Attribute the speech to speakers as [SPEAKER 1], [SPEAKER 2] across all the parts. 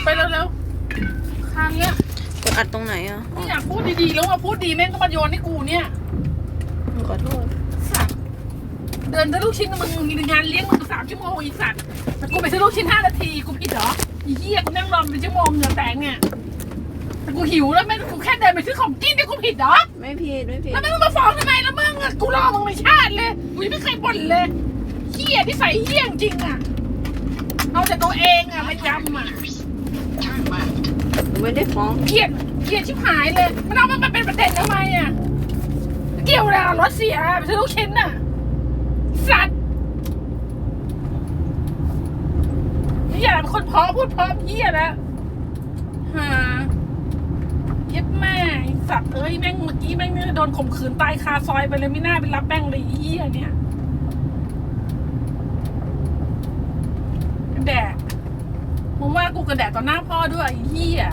[SPEAKER 1] ไปเร็วๆคันเนี้ย
[SPEAKER 2] กดอัดตรงไหนอ่ะ
[SPEAKER 1] ไม่อยากพูดดีๆแล้วมาพูดดีแม่งก็มาโยนให้กูเนี่ย
[SPEAKER 2] ขอโทษ
[SPEAKER 1] สัตว์เดินซื้อลูกชิ้นมึงมีงานเลี้ยงมึง3 ชั่วโมงอีสัตว์แต่กูไปซื้อลูกชิ้น5 นาทีกูผิดเหรออีเหี้ยกูนั่งรอเป็นชั่วโมงเหงื่อแตกเนี่ยแต่กูหิวแล้วแม่กูแค่เดินไปซื้อของกินเนี่ยกูผิดเหรอ
[SPEAKER 2] ไม่ผิด
[SPEAKER 1] แล้วมึงมาฟ้องทำไมแล้วมึงกูรอมึงในชาติเลยกูยังไม่เคยบ่นเลยเหี้ยที่ใส่เหี้ยจริงอ่ะเอาแต่ตัวเองอ่ะไม่จำอ่ะ
[SPEAKER 2] ไม่ได้ฟ้อง
[SPEAKER 1] เกลียดชิบหายเลยมันเอามันเป็นประเด็นทำไมอ่ะเกี่ยวอะไรรถเสียไปซื้อลูกชิ้นน่ะสัตว์นี่อย่าเป็นคนพอพูดพร้อมเหี้ยนะฮะเย็บแม่สัตว์แม่งเมื่อกี้แม่งโดนข่มขืนตายคาซอยไปเลยไม่น่าไปรับแป้งเลยเหี้ยเนี่ยแดดมึงว่ากูกระแดดต่อหน้าพ่อด้วยเหี้ย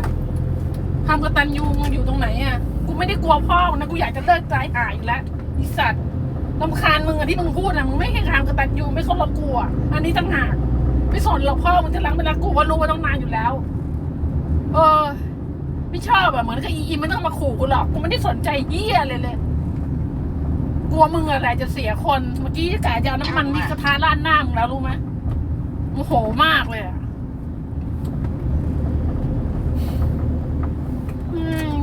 [SPEAKER 1] ทำกตัญญูมึงอยู่ตรงไหนอ่ะกูไม่ได้กลัวพ่อนะกูอยากจะเลิกใจหายอยู่แล้วไอ้สัตว์รำคาญมึงอะที่มึงพูดอะมึงไม่ให้ทำกตัญญูไม่เคารพกูอะอันนี้ต่างหากไม่สนหรอกพ่อมึงจะรักไม่รักกูว่ารู้ว่าต้องนานอยู่แล้วไม่ชอบอะเหมือนกับอีมันต้องมาขู่กูหรอกกูไม่ได้สนใจเหี้ยเลยกลัวมึงอะไรจะเสียคนเมื่อกี้กะจะเอาน้ำมันนี่กระทะราดหน้ามึงแล้วรู้ไหมโมโหมากเลยอะ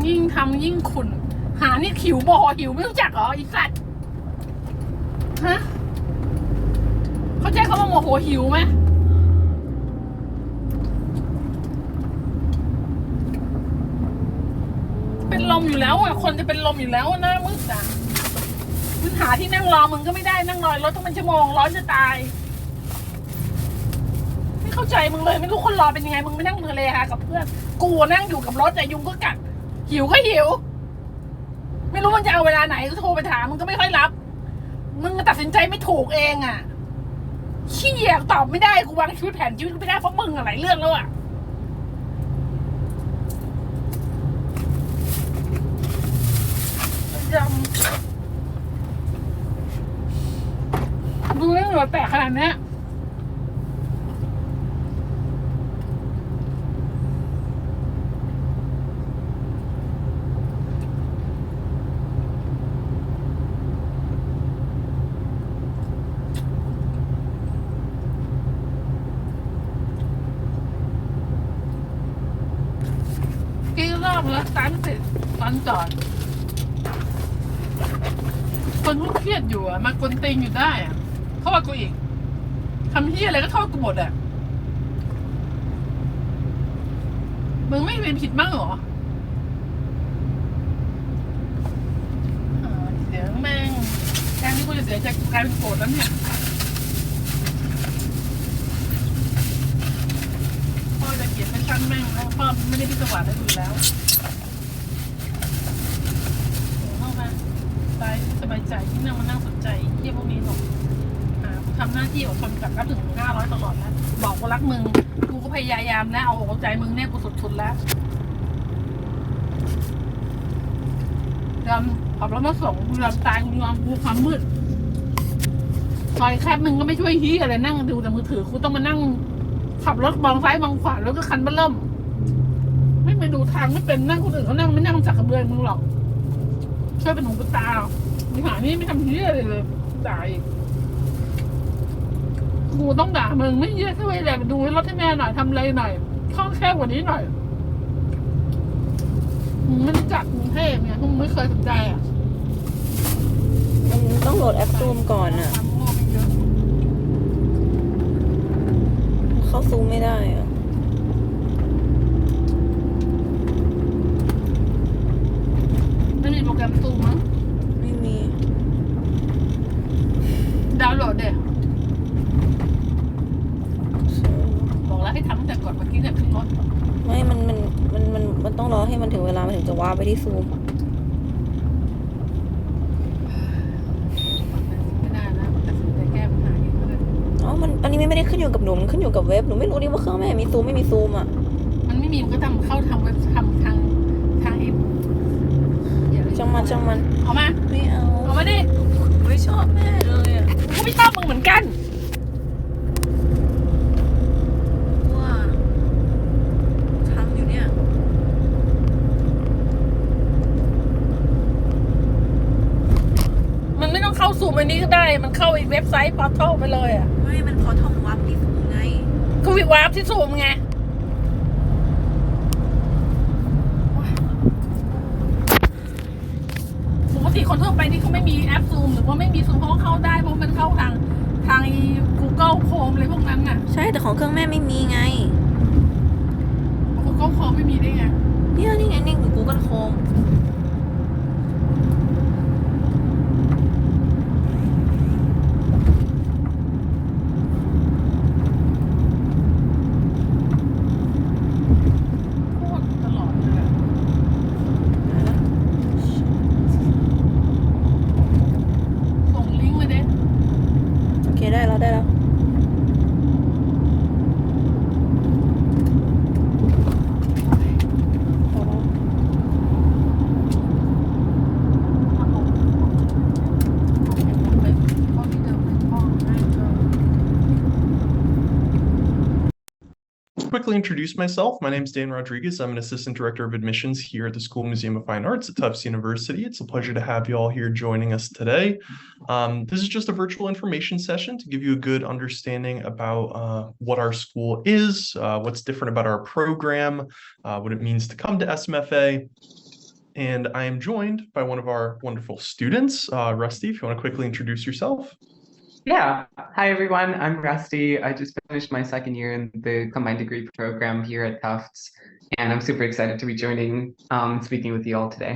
[SPEAKER 1] ยิ่งทำยิ่งขุ่นหานี่หิวบ่อหิวไม่รู้จักเหรอไอ้สัตว์ฮะเขาใจเขาว่าโมโหหิวไหมเป็นลมอยู่แล้วอ่ะคนจะเป็นลมอยู่แล้วหน้ามืดอ่ะมึงหาที่นั่งรอมึงก็ไม่ได้นั่งรอรถต้องเป็นชั่วโมงร้อนจะตายไม่เข้าใจมึงเลยไม่รู้คนรอเป็นยังไงมึงไม่นั่งเลยฮะกับเพื่อนกูนั่งอยู่กับรถแต่ยุงก็กัดหิวก็หิวไม่รู้มันจะเอาเวลาไหนก็โทรไปถามมึงก็ไม่ค่อยรับมึงตัดสินใจไม่ถูกเองอ่ะขี้อยากตอบไม่ได้กูวางชีวิตแผนชีวิตไม่ได้เพราะมึงอะไรเรื่องแล้วอ่ะดูเรื่องหัวแตกขนาดนี้กี่รอบแล้วตันติดตันจอดคนเขาเครียดอยู่อ่ะมากวนตีนอยู่ได้อ่ะเขาว่ากูอีกทำเหี้ยอะไรก็โทษกูหมดอ่ะมึงไม่เป็นผิดบ้างเหรอเสียงแม่งแทนที่กูจะเสียใจกูกลายเป็นโกรธแล้วเนี่ยพ่อจะเกลียดเป็นช่างแม่งแล้วพ่อไม่ได้พิศวาสอะไรอยู่แล้วเข้ามาสบายใจที่นั่งมานั่งสนใจเที่ยวพวกนี้หรอกทำหน้าที่อดทนกับนับถึง500ตลอดแล้วบอกกูรักมึงกูก็พยายามนะเอาอกเอาใจมึงเนี่ยกูสุดๆแล้วยอมขับรถมาส่งกูยอมตายกูยอมกูความมืดซอยแคบมึงก็ไม่ช่วยฮี้อะไรนั่งดูแต่มือถือกูต้องมานั่งขับรถมองซ้ายมองขวาแล้วก็คันบั้นเริ่มไม่ไปดูทางไม่เป็นนั่งคนอื่นเขานั่งไม่นั่งจักกระเบือมึงหรอกช่วยเป็นหูเป็นตามีหานี่ไม่ทำฮี้อะไรเลยด่าอีกกูต้องด่ามึงไม่เยอะแค่ไหนแหละดูรถให้แม่หน่อยทำอะไรหน่อยคล่องแคล่วกว่านี้หน่อยมึงไม่รู้จักกรุงเทพเนี่ยมึงไม่เคยสนใจอ่ะ
[SPEAKER 2] มันต้องโหลดแอปซูมก่อนอ่ะเข้าซูมไม่ได้อ่ะ
[SPEAKER 1] ไม่มีโปรแกรมซูมมั้ง
[SPEAKER 2] ไม่มี
[SPEAKER 1] ดาวน์โหลดเด็ดบอกแล้วให้ทำตั้งแต่ก่อนเมื่อกี้เนี่ยขึ้นรถ
[SPEAKER 2] ไม่มันต้องรอให้มันถึงเวลามันถึงจะว้าไปที่ซูม
[SPEAKER 1] ไม่ได้นะแต่สุดท้ายแก้ปัญหาเองเลย
[SPEAKER 2] อันนี้ไม่ได้ขึ้นอยู่กับหนูมันขึ้นอยู่กับเว็บหนูไม่รู้ดิว่าเครื่องแม่มีซูมไม่มีซูมอ่ะ
[SPEAKER 1] มันไม่มีมันก็เข้าทำเว็บทำทางเอฟ
[SPEAKER 2] จังมัน
[SPEAKER 1] เอามา
[SPEAKER 2] ไม่เอา
[SPEAKER 1] มาดิ
[SPEAKER 2] ไม่ชอบแม่เลยอ่ะ
[SPEAKER 1] กูไม่ชอบมึงเหมือนกัน นี้ก็ได้มันเข้าอีกเว็บไซต์พอร์ทัลไปเลยอ่ะ
[SPEAKER 2] ไม่มันพอท่องวับที่สูงไง
[SPEAKER 1] ก็วิวาร์ปที่ซูมไงปกติคนทั่วไปนี่เขาไม่มีแอปซูมหรือว่าไม่มีซูมเขาก็เข้าได้เพราะมันเข้าทาง Google Chrome อะไรพวกนั้นน่ะ
[SPEAKER 2] ใช่แต่ของเครื่องแม่ไม่มีไง
[SPEAKER 1] Google Chrome ไม่มีได้ไง
[SPEAKER 2] นี่ไงนี่คือ Google Chrome
[SPEAKER 1] โคตรตลอดเลยอะส่งลิงก์มาดิ
[SPEAKER 2] โอเคได้แล้ว
[SPEAKER 3] Quickly introduce myself. My name is Dan Rodriguez. I'm an assistant director of admissions here at the School Museum of Fine Arts at Tufts University. It's a pleasure to have you all here joining us today. This is just a virtual information session to give you a good understanding about what our school is, what's different about our program, what it means to come to SMFA. And I am joined by one of our wonderful students. Rusty, if you want to quickly introduce yourself.
[SPEAKER 4] Yeah. Hi, everyone. I'm Rusty. I just finished my second year in the combined degree program here at Tufts, and I'm super excited to be joining, speaking with you all today.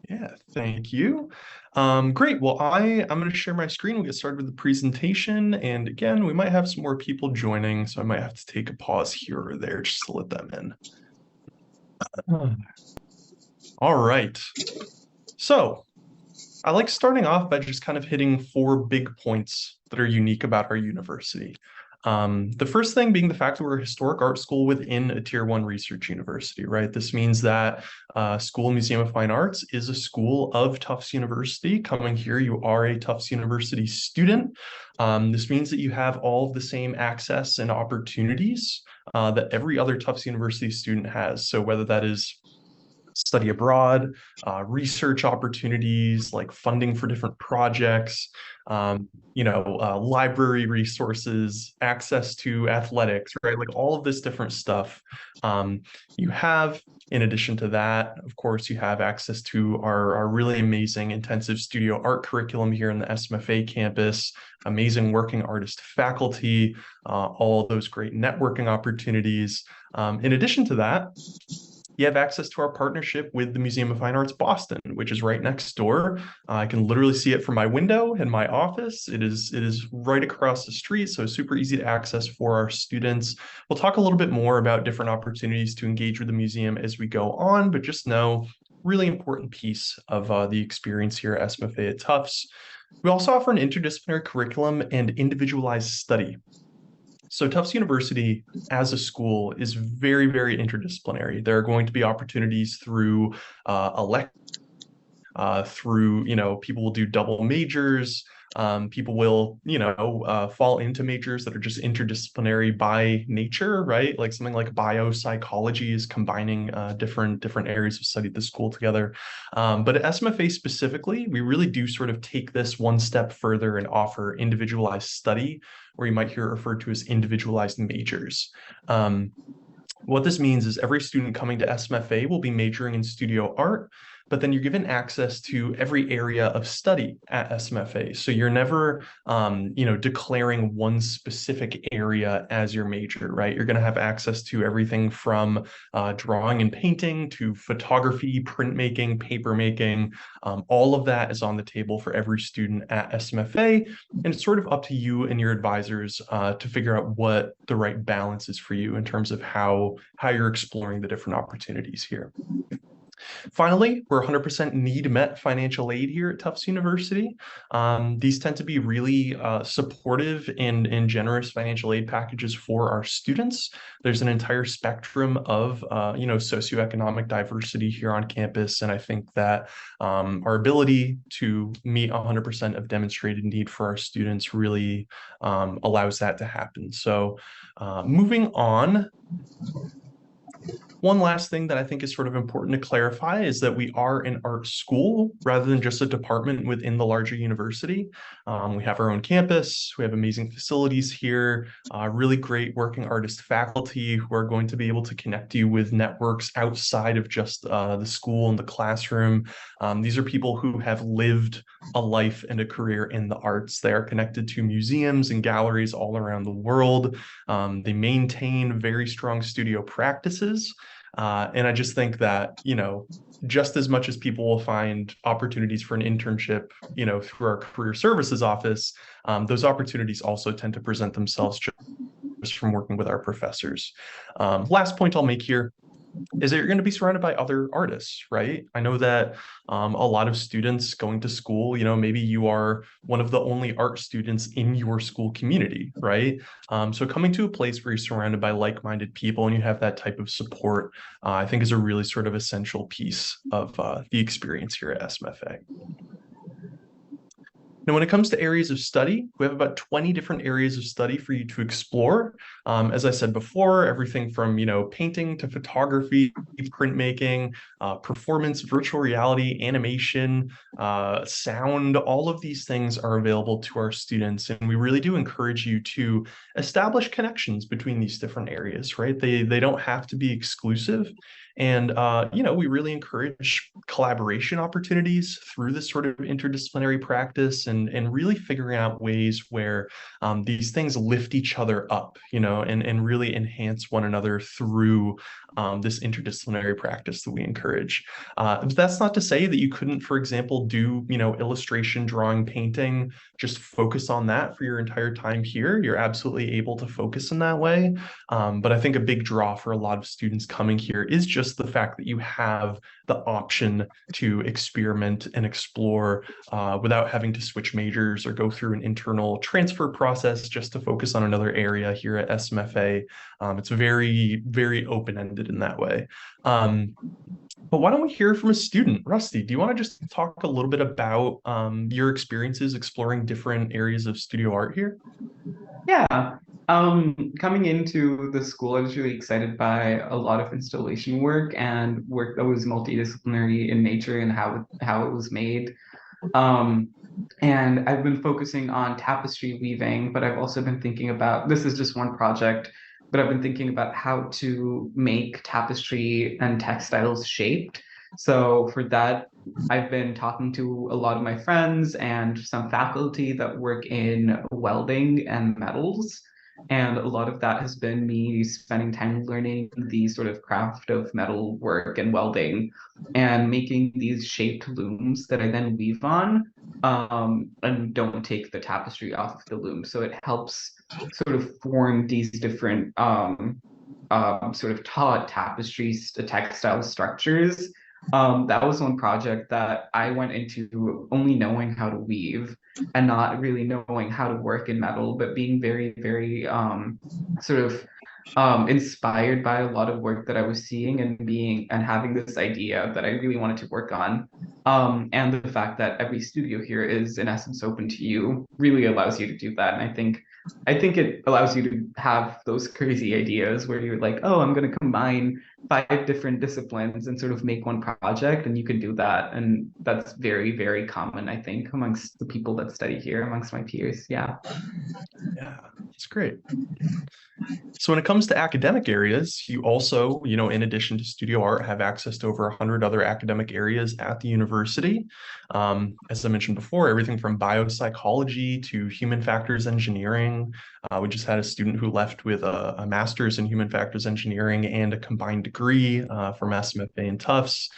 [SPEAKER 3] Yeah, thank you. Great. Well, I'm going to share my screen. We'll get started with the presentation. And again, we might have some more people joining, so I might have to take a pause here or there just to let them in. All right. So I like starting off by just kind of hitting 4 big points that are unique about our university. The first thing being the fact that we're a historic art school within a Tier 1 research university, right? This means that School Museum of Fine Arts is a school of Tufts University. Coming here, you are a Tufts University student. This means that you have all of the same access and opportunities that every other Tufts University student has. So whether that is study abroad, research opportunities like funding for different projects, library resources, access to athletics, right? Like all of this different stuff you have. In addition to that, of course, you have access to our really amazing intensive studio art curriculum here in the SMFA campus, amazing working artist faculty, all those great networking opportunities. In addition to that, you have access to our partnership with the Museum of Fine Arts Boston, which is right next door. I can literally see it from my window in my office. It is right across the street, so super easy to access for our students. We'll talk a little bit more about different opportunities to engage with the museum as we go on, but just know, really important piece of the experience here at SMFA at Tufts. We also offer an interdisciplinary curriculum and individualized study. So Tufts University as a school is very, very interdisciplinary. There are going to be opportunities through people will do double majors. People will, fall into majors that are just interdisciplinary by nature, right? Like something like biopsychology is combining different areas of study at the school together. But at SMFA specifically, we really do sort of take this one step further and offer individualized study, or you might hear it referred to as individualized majors. What this means is every student coming to SMFA will be majoring in studio art, but then you're given access to every area of study at SMFA. So you're never, declaring one specific area as your major, right? You're going to have access to everything from drawing and painting to photography, printmaking, papermaking. All of that is on the table for every student at SMFA. And it's sort of up to you and your advisors to figure out what the right balance is for you in terms of how you're exploring the different opportunities here. Finally, we're 100% need met financial aid here at Tufts University. These tend to be really supportive and generous financial aid packages for our students. There's an entire spectrum of socioeconomic diversity here on campus, and I think that our ability to meet 100% of demonstrated need for our students really allows that to happen. So moving on. One last thing that I think is sort of important to clarify is that we are an art school rather than just a department within the larger university. We have our own campus, we have amazing facilities here, really great working artist faculty who are going to be able to connect you with networks outside of just the school and the classroom. These are people who have lived a life and a career in the arts. They are connected to museums and galleries all around the world. They maintain very strong studio practices. And I just think that, just as much as people will find opportunities for an internship, through our career services office, those opportunities also tend to present themselves just from working with our professors. Last point I'll make here is that you're going to be surrounded by other artists, right? I know that a lot of students going to school, maybe you are one of the only art students in your school community, right? So coming to a place where you're surrounded by like-minded people and you have that type of support, I think is a really sort of essential piece of the experience here at SMFA. Now, when it comes to areas of study, we have about 20 different areas of study for you to explore. As I said before, everything from, painting to photography, printmaking, performance, virtual reality, animation, sound, all of these things are available to our students. And we really do encourage you to establish connections between these different areas, right? They don't have to be exclusive. And, we really encourage collaboration opportunities through this sort of interdisciplinary practice and really figuring out ways where these things lift each other up, and really enhance one another through this interdisciplinary practice that we encourage. But that's not to say that you couldn't, for example, do, illustration, drawing, painting, just focus on that for your entire time here. You're absolutely able to focus in that way. But I think a big draw for a lot of students coming here is just the fact that you have the option to experiment and explore without having to switch majors or go through an internal transfer process just to focus on another area here at SMFA. It's very, very open-ended in that way. But why don't we hear from a student? Rusty, do you want to just talk a little bit about your experiences exploring different areas of studio art here?
[SPEAKER 4] Yeah. Coming into the school, I was really excited by a lot of installation work and work that was multidisciplinary in nature and how it was made. And I've been focusing on tapestry weaving, but I've also been thinking about, this is just one project, but I've been thinking about how to make tapestry and textiles shaped. So for that, I've been talking to a lot of my friends and some faculty that work in welding and metals. And a lot of that has been me spending time learning the sort of craft of metal work and welding and making these shaped looms that I then weave on, and don't take the tapestry off of the loom. So it helps sort of form these different sort of taut tapestries, textile structures. That was one project that I went into only knowing how to weave and not really knowing how to work in metal, but being very, very sort of inspired by a lot of work that I was seeing and having this idea that I really wanted to work on. And the fact that every studio here is in essence open to you really allows you to do that. And I think it allows you to have those crazy ideas where you're like, oh, I'm going to combine 5 different disciplines and sort of make one project, and you can do that. And that's very, very common, I think, amongst the people that study here, amongst my peers. Yeah.
[SPEAKER 3] Yeah, that's great. So when it comes to academic areas, you also, in addition to studio art, have access to over 100 other academic areas at the university. As I mentioned before, everything from biopsychology to human factors engineering. We just had a student who left with a master's in human factors engineering and a combined degree from SMFA and Tufts.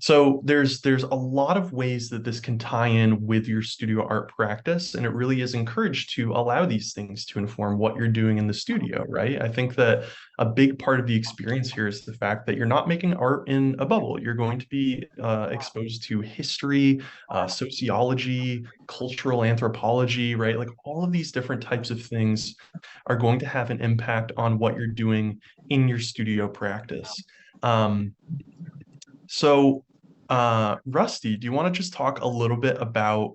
[SPEAKER 3] So there's a lot of ways that this can tie in with your studio art practice, and it really is encouraged to allow these things to inform what you're doing in the studio, right? I think that a big part of the experience here is the fact that you're not making art in a bubble. You're going to be exposed to history, sociology, cultural anthropology, right? Like all of these different types of things are going to have an impact on what you're doing in your studio practice. So, Rusty, do you want to just talk a little bit about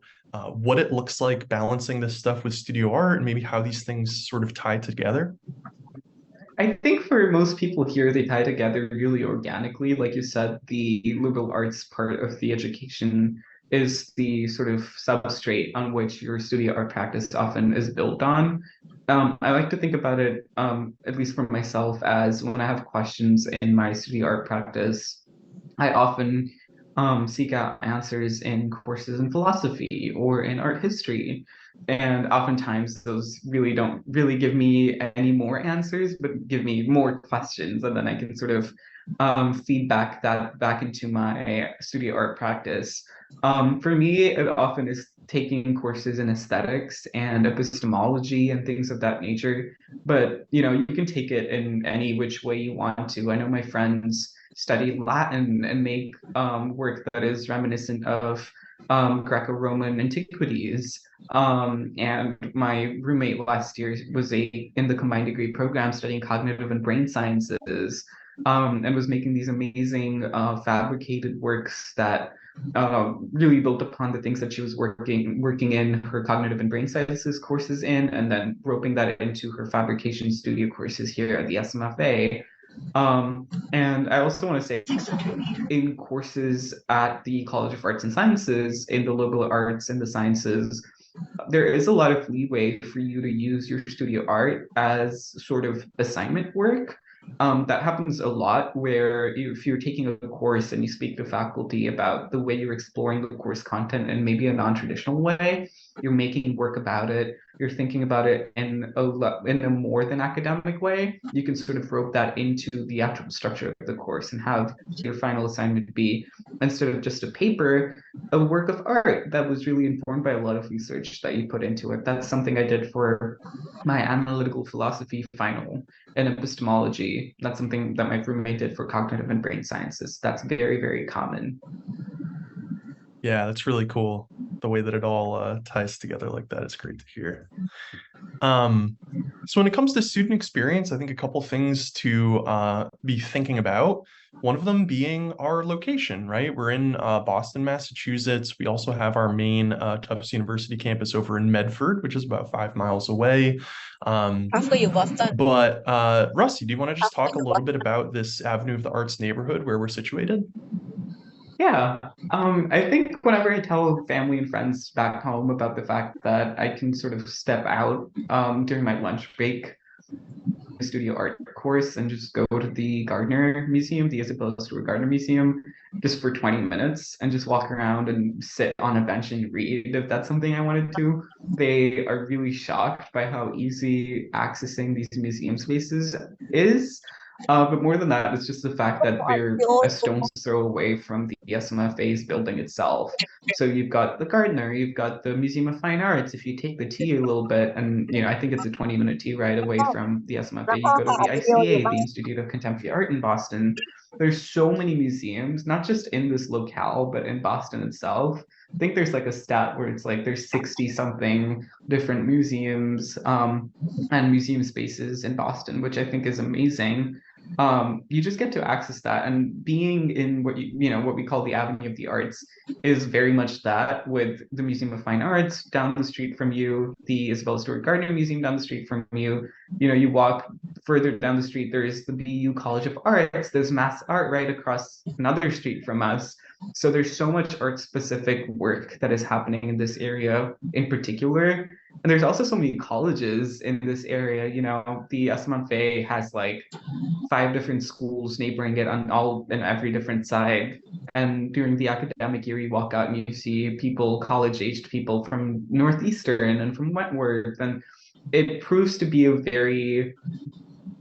[SPEAKER 3] what it looks like balancing this stuff with studio art and maybe how these things sort of tie together?
[SPEAKER 4] I think for most people here, they tie together really organically. Like you said, the liberal arts part of the education is the sort of substrate on which your studio art practice often is built on. I like to think about it, at least for myself, as when I have questions in my studio art practice, I often seek out answers in courses in philosophy or in art history. And oftentimes those really don't really give me any more answers, but give me more questions. And then I can sort of feedback that back into my studio art practice. For me, it often is taking courses in aesthetics and epistemology and things of that nature. But you can take it in any which way you want to. I know my friends study Latin and make work that is reminiscent of Greco-Roman antiquities. And my roommate last year was in the combined degree program studying cognitive and brain sciences, and was making these amazing fabricated works that really built upon the things that she was working in her cognitive and brain sciences courses in, and then roping that into her fabrication studio courses here at the SMFA. And I also want to say, in courses at the College of Arts and Sciences, in the liberal arts and the sciences, there is a lot of leeway for you to use your studio art as sort of assignment work. That happens a lot where if you're taking a course and you speak to faculty about the way you're exploring the course content in maybe a non-traditional way, you're making work about it, you're thinking about it in a more than academic way, you can sort of rope that into the actual structure of the course and have your final assignment be, instead of just a paper, a work of art that was really informed by a lot of research that you put into it. That's something I did for my analytical philosophy final in epistemology. That's something that my roommate did for cognitive and brain sciences. That's very, very common.
[SPEAKER 3] Yeah, that's really cool. The way that it all ties together like that is great to hear. So when it comes to student experience, I think a couple things to be thinking about. One of them being our location, right? We're in Boston, Massachusetts. We also have our main Tufts University campus over in Medford, which is about 5 miles away.
[SPEAKER 2] After you Boston.
[SPEAKER 3] But Rusty, do you want to just talk a little bit about this Avenue of the Arts neighborhood where we're situated?
[SPEAKER 4] Yeah, I think whenever I tell family and friends back home about the fact that I can sort of step out during my lunch break, studio art course, and just go to the Gardner Museum, the Isabella Stewart Gardner Museum, just for 20 minutes and just walk around and sit on a bench and read, if that's something I wanted to. They are really shocked by how easy accessing these museum spaces is. But more than that, it's just the fact that they're a stone's throw away from the SMFA's building itself. So you've got the Gardner, you've got the Museum of Fine Arts. If you take the T a little bit, and I think it's a 20-minute T ride away from the SMFA, you go to the ICA, the Institute of Contemporary Art in Boston. There's so many museums, not just in this locale, but in Boston itself. I think there's like a stat where it's like there's 60 something different museums and museum spaces in Boston, which I think is amazing. You just get to access that, and being in what we call the Avenue of the Arts is very much that, with the Museum of Fine Arts down the street from you, the Isabella Stewart Gardner Museum down the street from you. You walk further down the street, there's the BU College of Arts, there's Mass Art right across another street from us. So there's so much art specific work that is happening in this area in particular. And there's also so many colleges in this area. The SMFA has like 5 different schools neighboring it on all and every different side. And during the academic year, you walk out and you see people, college-aged people from Northeastern and from Wentworth. And it proves to be a very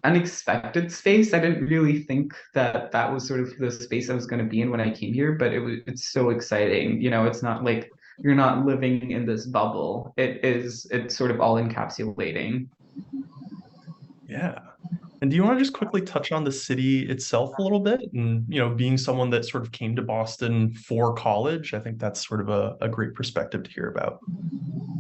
[SPEAKER 4] unexpected space. I didn't really think that that was sort of the space I was going to be in when I came here, but it's so exciting. It's not like you're not living in this bubble. It's sort of all encapsulating.
[SPEAKER 3] Yeah. And do you want to just quickly touch on the city itself a little bit? And, being someone that sort of came to Boston for college, I think that's sort of a great perspective to hear about.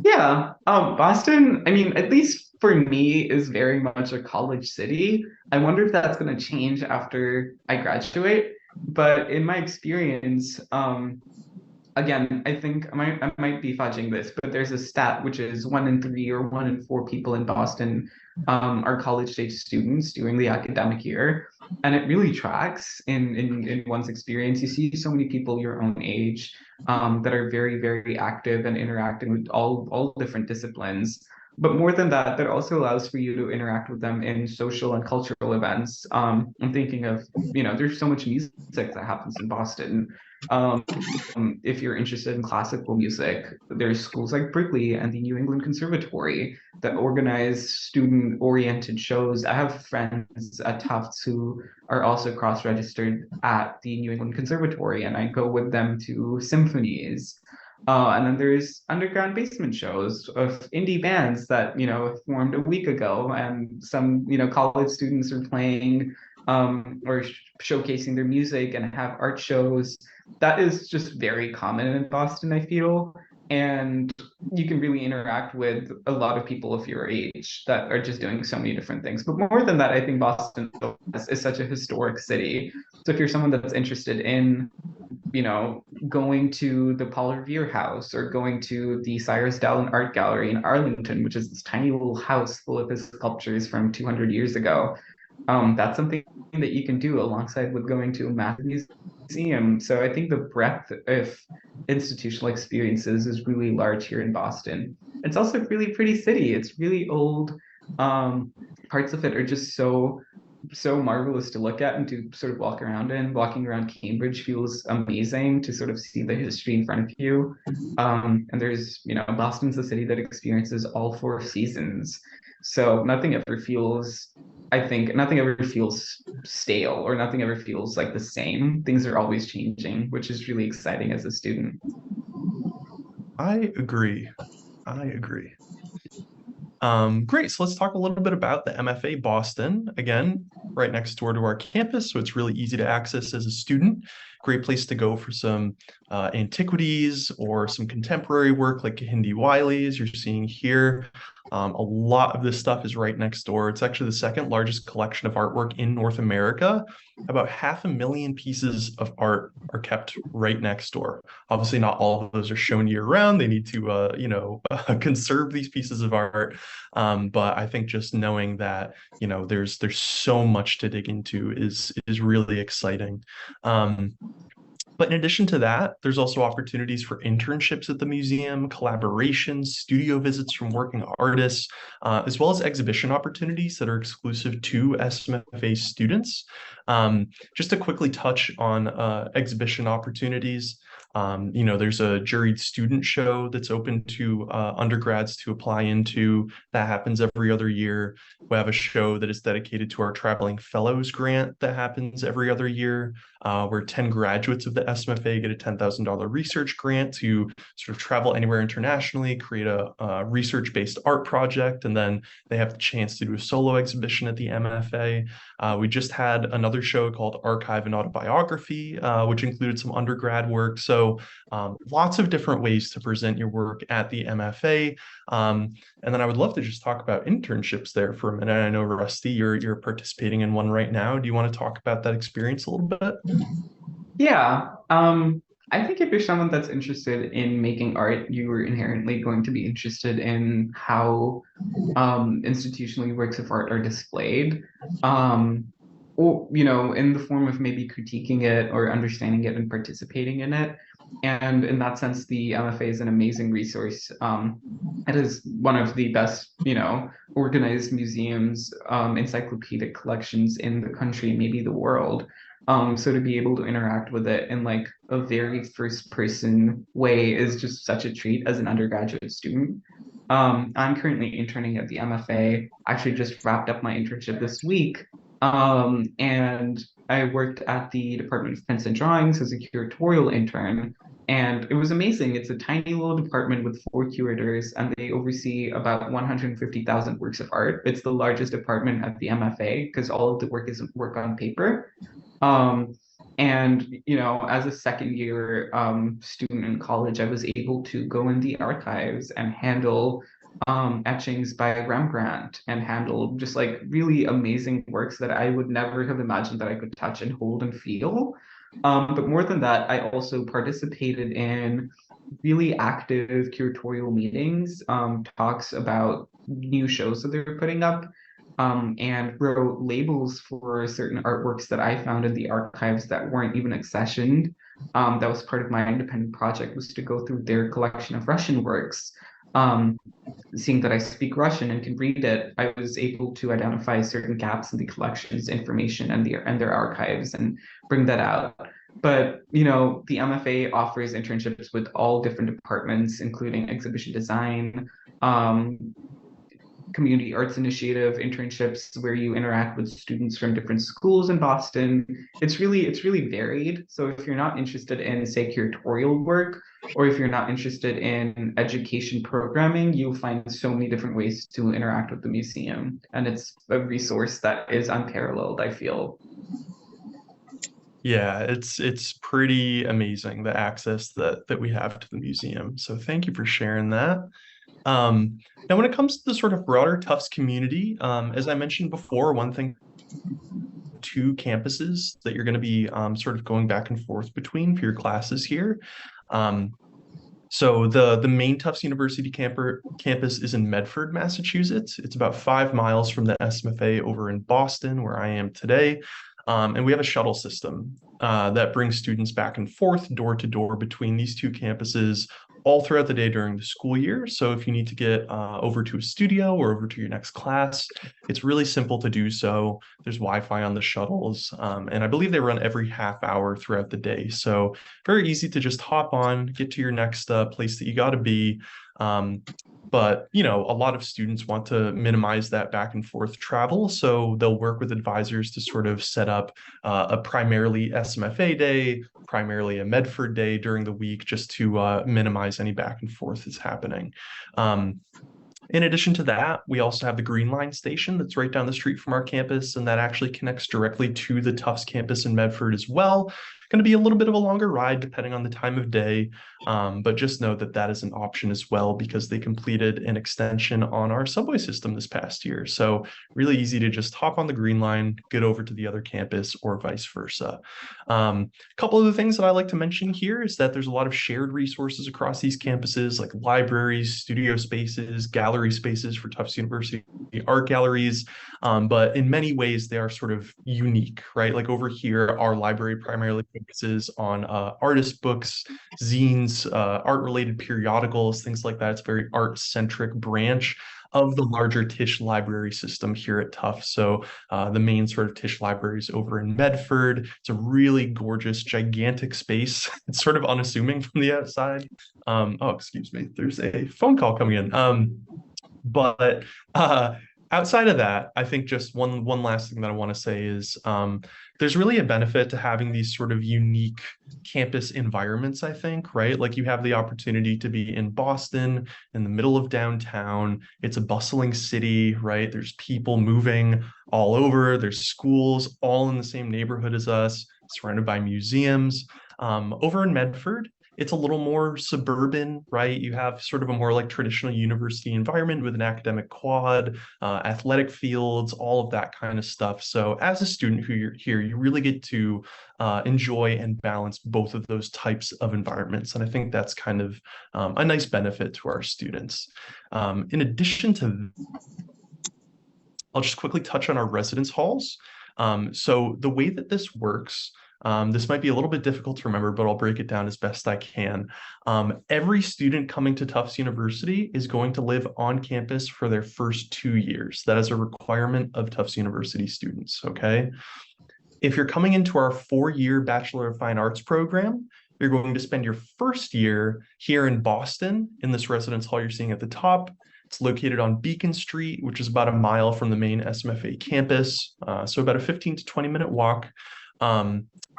[SPEAKER 4] Yeah, Boston, I mean, at least for me, is very much a college city. I wonder if that's going to change after I graduate. But in my experience, again, I think I might be fudging this, but there's a stat which is 1 in 3 or 1 in 4 people in Boston are college stage students during the academic year. And it really tracks in one's experience. You see so many people your own age that are very, very active and interacting with all different disciplines. But more than that, that also allows for you to interact with them in social and cultural events. I'm thinking of, there's so much music that happens in Boston. Um, if you're interested in classical music, there's schools like Berkeley and the New England Conservatory that organize student-oriented shows. I have friends at Tufts who are also cross-registered at the New England Conservatory, and I go with them to symphonies. And then there's underground basement shows of indie bands that, formed a week ago, and some, college students are playing or showcasing their music and have art shows. That is just very common in Boston, I feel. And you can really interact with a lot of people of your age that are just doing so many different things. But more than that, I think Boston is such a historic city. So if you're someone that's interested in, going to the Paul Revere House or going to the Cyrus Dallin Art Gallery in Arlington, which is this tiny little house full of his sculptures from 200 years ago, that's something that you can do alongside with going to a math museum. So I think the breadth of institutional experiences is really large here in Boston. It's also a really pretty city. It's really old. Parts of it are just so marvelous to look at and to sort of walk around in. Walking around Cambridge feels amazing to sort of see the history in front of you. And there's, Boston's a city that experiences all 4 seasons. So nothing ever feels stale or nothing ever feels like the same. Things are always changing, which is really exciting as a student.
[SPEAKER 3] I agree. I agree. Great. So let's talk a little bit about the MFA Boston. Again, right next door to our campus, so it's really easy to access as a student. Great place to go for some antiquities or some contemporary work like Hindi Wiley, as you're seeing here. A lot of this stuff is right next door. It's actually the second largest collection of artwork in North America. About 500,000 pieces of art are kept right next door. Obviously, not all of those are shown year round. They need to, conserve these pieces of art. But I think just knowing that, there's so much to dig into is really exciting. But in addition to that, there's also opportunities for internships at the museum, collaborations, studio visits from working artists, as well as exhibition opportunities that are exclusive to SMFA students. Just to quickly touch on exhibition opportunities, there's a juried student show that's open to undergrads to apply into. That happens every other year. We have a show that is dedicated to our traveling fellows grant that happens every other year, where 10 graduates of the SMFA get a $10,000 research grant to sort of travel anywhere internationally, create a research-based art project, and then they have the chance to do a solo exhibition at the MFA. We just had another show called Archive and Autobiography, which included some undergrad work. So lots of different ways to present your work at the MFA. And then I would love to just talk about internships there for a minute. I know, Rusty, you're participating in one right now. Do you want to talk about that experience a little bit?
[SPEAKER 4] Yeah. I think if you're someone that's interested in making art, you are inherently going to be interested in how institutionally works of art are displayed. Or, in the form of maybe critiquing it or understanding it and participating in it. And in that sense, the MFA is an amazing resource. It is one of the best, organized museums, encyclopedic collections in the country, maybe the world. So to be able to interact with it in like a very first person way is just such a treat as an undergraduate student. I'm currently interning at the MFA. Actually, just wrapped up my internship this week. And I worked at the Department of Prints and Drawings as a curatorial intern. And it was amazing. It's a tiny little department with 4 curators, and they oversee about 150,000 works of art. It's the largest department at the MFA because all of the work is work on paper. Um, and as a second year student in college, I was able to go in the archives and handle etchings by Rembrandt and handle just like really amazing works that I would never have imagined that I could touch and hold and feel. But more than that, I also participated in really active curatorial meetings, talks about new shows that they're putting up, and wrote labels for certain artworks that I found in the archives that weren't even accessioned. That was part of my independent project, was to go through their collection of Russian works. Um, Seeing that I speak Russian and can read it, I was able to identify certain gaps in the collection's information and their archives and bring that out. But the MFA offers internships with all different departments, including exhibition design, um, community arts initiative internships where you interact with students from different schools in Boston. It's really varied. So if you're not interested in, say, curatorial work, or if you're not interested in education programming, you'll find so many different ways to interact with the museum. And it's a resource that is unparalleled, I feel.
[SPEAKER 3] Yeah, it's pretty amazing the access that we have to the museum. So thank you for sharing that. Now, when it comes to the sort of broader Tufts community, as I mentioned before, one thing, two campuses that you're going to be sort of going back and forth between for your classes here. Um, so the main Tufts University campus is in Medford, Massachusetts. It's about 5 miles from the SMFA over in Boston, where I am today. And we have a shuttle system that brings students back and forth, door to door between these two campuses all throughout the day during the school year. So if you need to get over to a studio or over to your next class, it's really simple to do so. There's Wi-Fi on the shuttles, and I believe they run every half hour throughout the day. So very easy to just hop on, get to your next place that you got to be. But a lot of students want to minimize that back and forth travel, so they'll work with advisors to sort of set up a primarily SMFA day, primarily a Medford day during the week, just to minimize any back and forth that's happening. In addition to that, we also have the Green Line station that's right down the street from our campus, and that actually connects directly to the Tufts campus in Medford as well. Going to be a little bit of a longer ride depending on the time of day, but just know that that is an option as well because they completed an extension on our subway system this past year. So really easy to just hop on the Green Line, get over to the other campus, or vice versa. A couple of the things that I like to mention here is that there's a lot of shared resources across these campuses, like libraries, studio spaces, gallery spaces for Tufts University art galleries. But in many ways, they are sort of unique, right? Like over here, our library primarily focuses on artist books, zines, art-related periodicals, things like that. It's a very art-centric branch of the larger Tisch library system here at Tufts. So the main sort of Tisch library is over in Medford. It's a really gorgeous, gigantic space. It's sort of unassuming from the outside. Oh, excuse me. There's a phone call coming in. But outside of that, I think just one last thing that I want to say is there's really a benefit to having these sort of unique campus environments, I think, right? Like you have the opportunity to be in Boston, in the middle of downtown. It's a bustling city, right? There's people moving all over. There's schools all in the same neighborhood as us, surrounded by museums. Over in Medford, it's a little more suburban, right? You have sort of a more like traditional university environment with an academic quad, athletic fields, all of that kind of stuff. So as a student who you're here, you really get to enjoy and balance both of those types of environments. And I think that's kind of a nice benefit to our students. In addition to, I'll just quickly touch on our residence halls. So the way that this works, this might be a little bit difficult to remember, but I'll break it down as best I can. Every student coming to Tufts University is going to live on campus for their first 2 years. That is a requirement of Tufts University students, okay? If you're coming into our 4-year Bachelor of Fine Arts program, you're going to spend your first year here in Boston in this residence hall you're seeing at the top. It's located on Beacon Street, which is about a mile from the main SMFA campus, so about a 15 to 20-minute walk.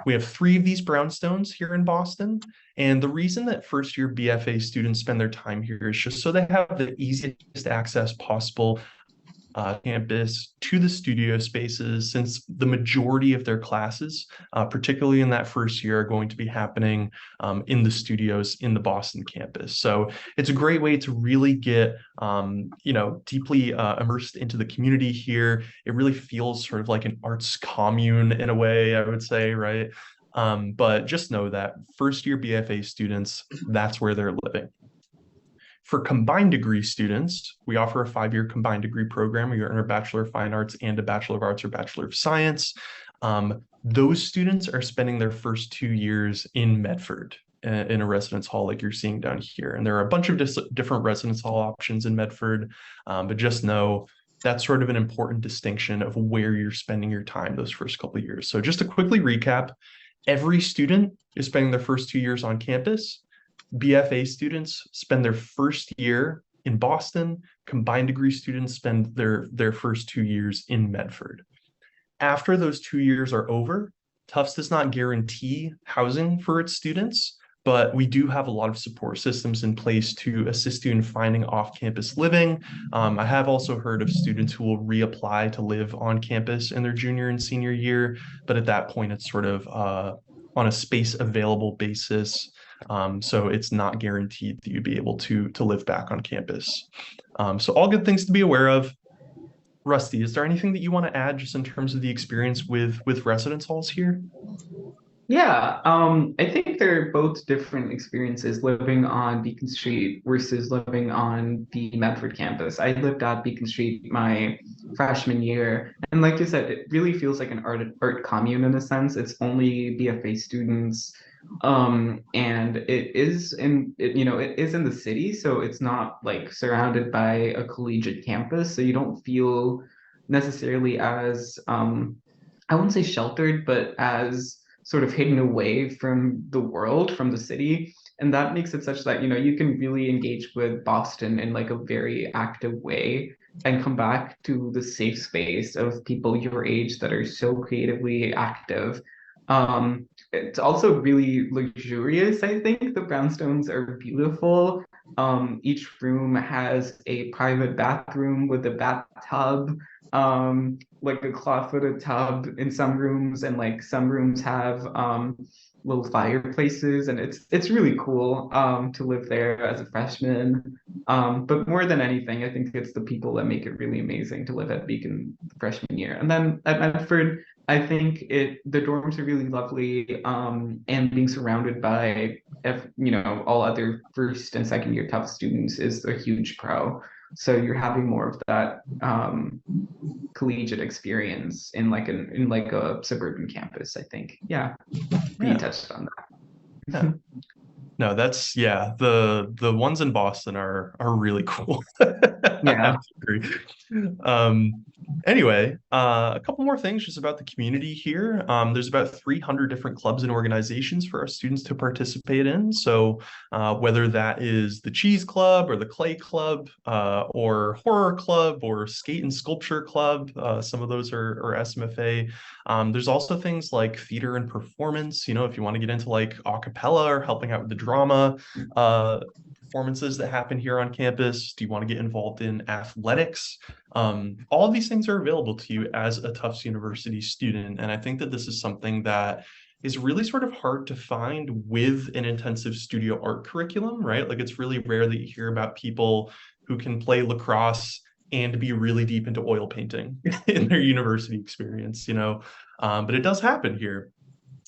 [SPEAKER 3] We have 3 of these brownstones here in Boston. And the reason that first year BFA students spend their time here is just so they have the easiest access possible campus to the studio spaces, since the majority of their classes, particularly in that first year, are going to be happening in the studios in the Boston campus. So it's a great way to really get, deeply immersed into the community here. It really feels sort of like an arts commune in a way, I would say, right? But just know that first year BFA students, that's where they're living. For combined degree students, we offer a 5-year combined degree program where you earn a Bachelor of Fine Arts and a Bachelor of Arts or Bachelor of Science. Those students are spending their first 2 years in Medford in a residence hall like you're seeing down here. And there are a bunch of different residence hall options in Medford, but just know that's sort of an important distinction of where you're spending your time those first couple of years. So just to quickly recap, every student is spending their first 2 years on campus. BFA students spend their first year in Boston. Combined degree students spend their first 2 years in Medford. After those 2 years are over, Tufts does not guarantee housing for its students, but we do have a lot of support systems in place to assist you in finding off-campus living. I have also heard of students who will reapply to live on campus in their junior and senior year, but at that point, it's sort of on a space available basis. So it's not guaranteed that you'd be able to live back on campus. So all good things to be aware of. Rusty, is there anything that you want to add just in terms of the experience with residence halls here?
[SPEAKER 4] Yeah, I think they're both different experiences living on Beacon Street versus living on the Medford campus. I lived at Beacon Street my freshman year, and like you said, it really feels like an art commune in a sense. It's only BFA students, and it is it is in the city, so it's not like surrounded by a collegiate campus, so you don't feel necessarily as I wouldn't say sheltered, but as sort of hidden away from the world, from the city. And that makes it such that, you can really engage with Boston in like a very active way and come back to the safe space of people your age that are so creatively active. It's also really luxurious, I think. The brownstones are beautiful. Each room has a private bathroom with a bathtub, like a claw-footed tub in some rooms, and like some rooms have little fireplaces, and it's really cool to live there as a freshman. But more than anything, I think it's the people that make it really amazing to live at Beacon freshman year. And then at Medford, I think the dorms are really lovely, and being surrounded by all other first and second year Tufts students is a huge pro. So you're having more of that collegiate experience in like a suburban campus, I think. Yeah, you touched on that.
[SPEAKER 3] Yeah. No, that's the ones in Boston are really cool.
[SPEAKER 4] Yeah.
[SPEAKER 3] I agree. Anyway, a couple more things just about the community here. There's about 300 different clubs and organizations for our students to participate in. So whether that is the Cheese Club or the Clay Club, or Horror Club or Skate and Sculpture Club, some of those are SMFA. There's also things like theater and performance, if you want to get into like a cappella or helping out with the drama performances that happen here on campus. Do you want to get involved in athletics? All of these things are available to you as a Tufts University student. And I think that this is something that is really sort of hard to find with an intensive studio art curriculum, right? Like it's really rare that you hear about people who can play lacrosse and be really deep into oil painting in their university experience, but it does happen here.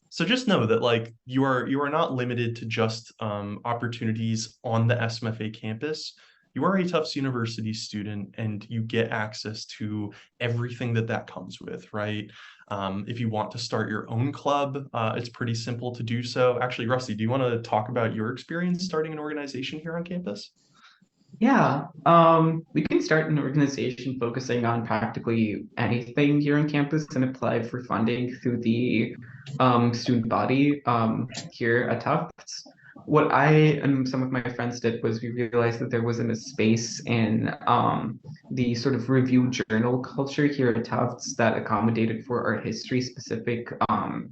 [SPEAKER 3] So just know that like you are not limited to just opportunities on the SMFA campus. You are a Tufts University student and you get access to everything that comes with, right? If you want to start your own club, it's pretty simple to do so. Actually, Rusty, do you want to talk about your experience starting an organization here on campus?
[SPEAKER 4] Yeah, we can start an organization focusing on practically anything here on campus and apply for funding through the student body here at Tufts. What I and some of my friends did was we realized that there wasn't a space in the sort of review journal culture here at Tufts that accommodated for art history specific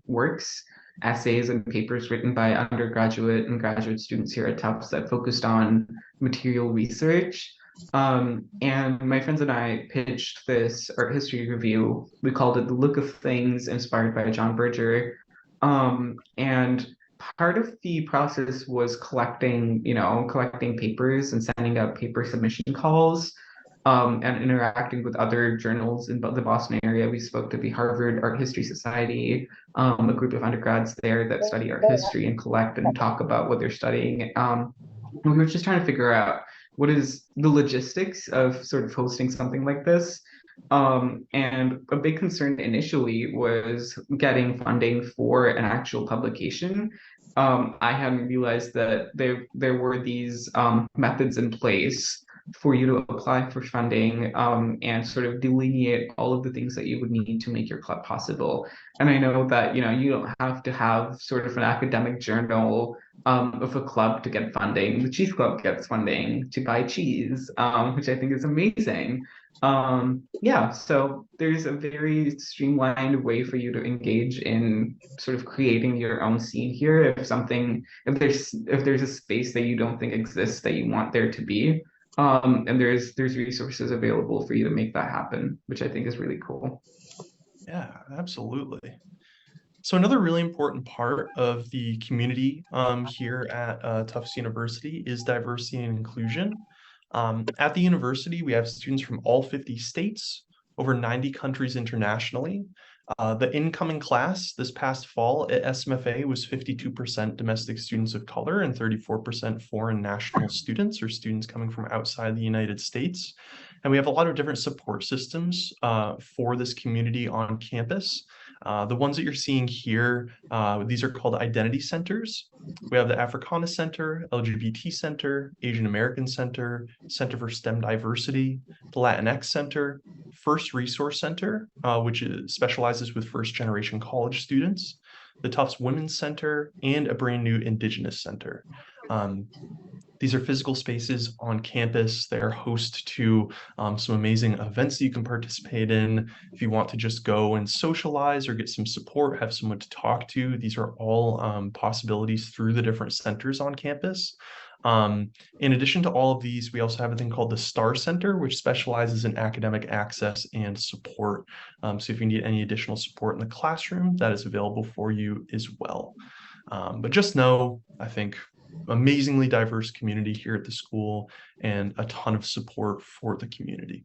[SPEAKER 4] works, essays and papers written by undergraduate and graduate students here at Tufts that focused on material research. And my friends and I pitched this art history review. We called it The Look of Things, inspired by John Berger. And part of the process was collecting papers and sending out paper submission calls. and interacting with other journals in the Boston area. We spoke to the Harvard Art History Society, a group of undergrads there that study art history and collect and talk about what they're studying. We were just trying to figure out what is the logistics of sort of hosting something like this. And a big concern initially was getting funding for an actual publication. I hadn't realized that there were these methods in place for you to apply for funding, and sort of delineate all of the things that you would need to make your club possible. And I know that you don't have to have sort of an academic journal of a club to get funding. The Cheese Club gets funding to buy cheese, which I think is amazing. Yeah, so there's a very streamlined way for you to engage in sort of creating your own scene here. If there's a space that you don't think exists that you want there to be, and there's resources available for you to make that happen, which I think is really cool.
[SPEAKER 3] Yeah, absolutely. So another really important part of the community here at Tufts University is diversity and inclusion. At the university, we have students from all 50 states, over 90 countries internationally. The incoming class this past fall at SMFA was 52% domestic students of color and 34% foreign national students, or students coming from outside the United States. And we have a lot of different support systems for this community on campus. The ones that you're seeing here, these are called identity centers. We have the Africana Center, LGBT Center, Asian American Center, Center for STEM Diversity, the Latinx Center, First Resource Center, which specializes with first generation college students, the Tufts Women's Center, and a brand new Indigenous Center. These are physical spaces on campus. They are host to some amazing events that you can participate in. If you want to just go and socialize or get some support, have someone to talk to, these are all possibilities through the different centers on campus. In addition to all of these, we also have a thing called the STAR Center, which specializes in academic access and support. So if you need any additional support in the classroom, that is available for you as well. But just know, I think, amazingly diverse community here at the school and a ton of support for the community.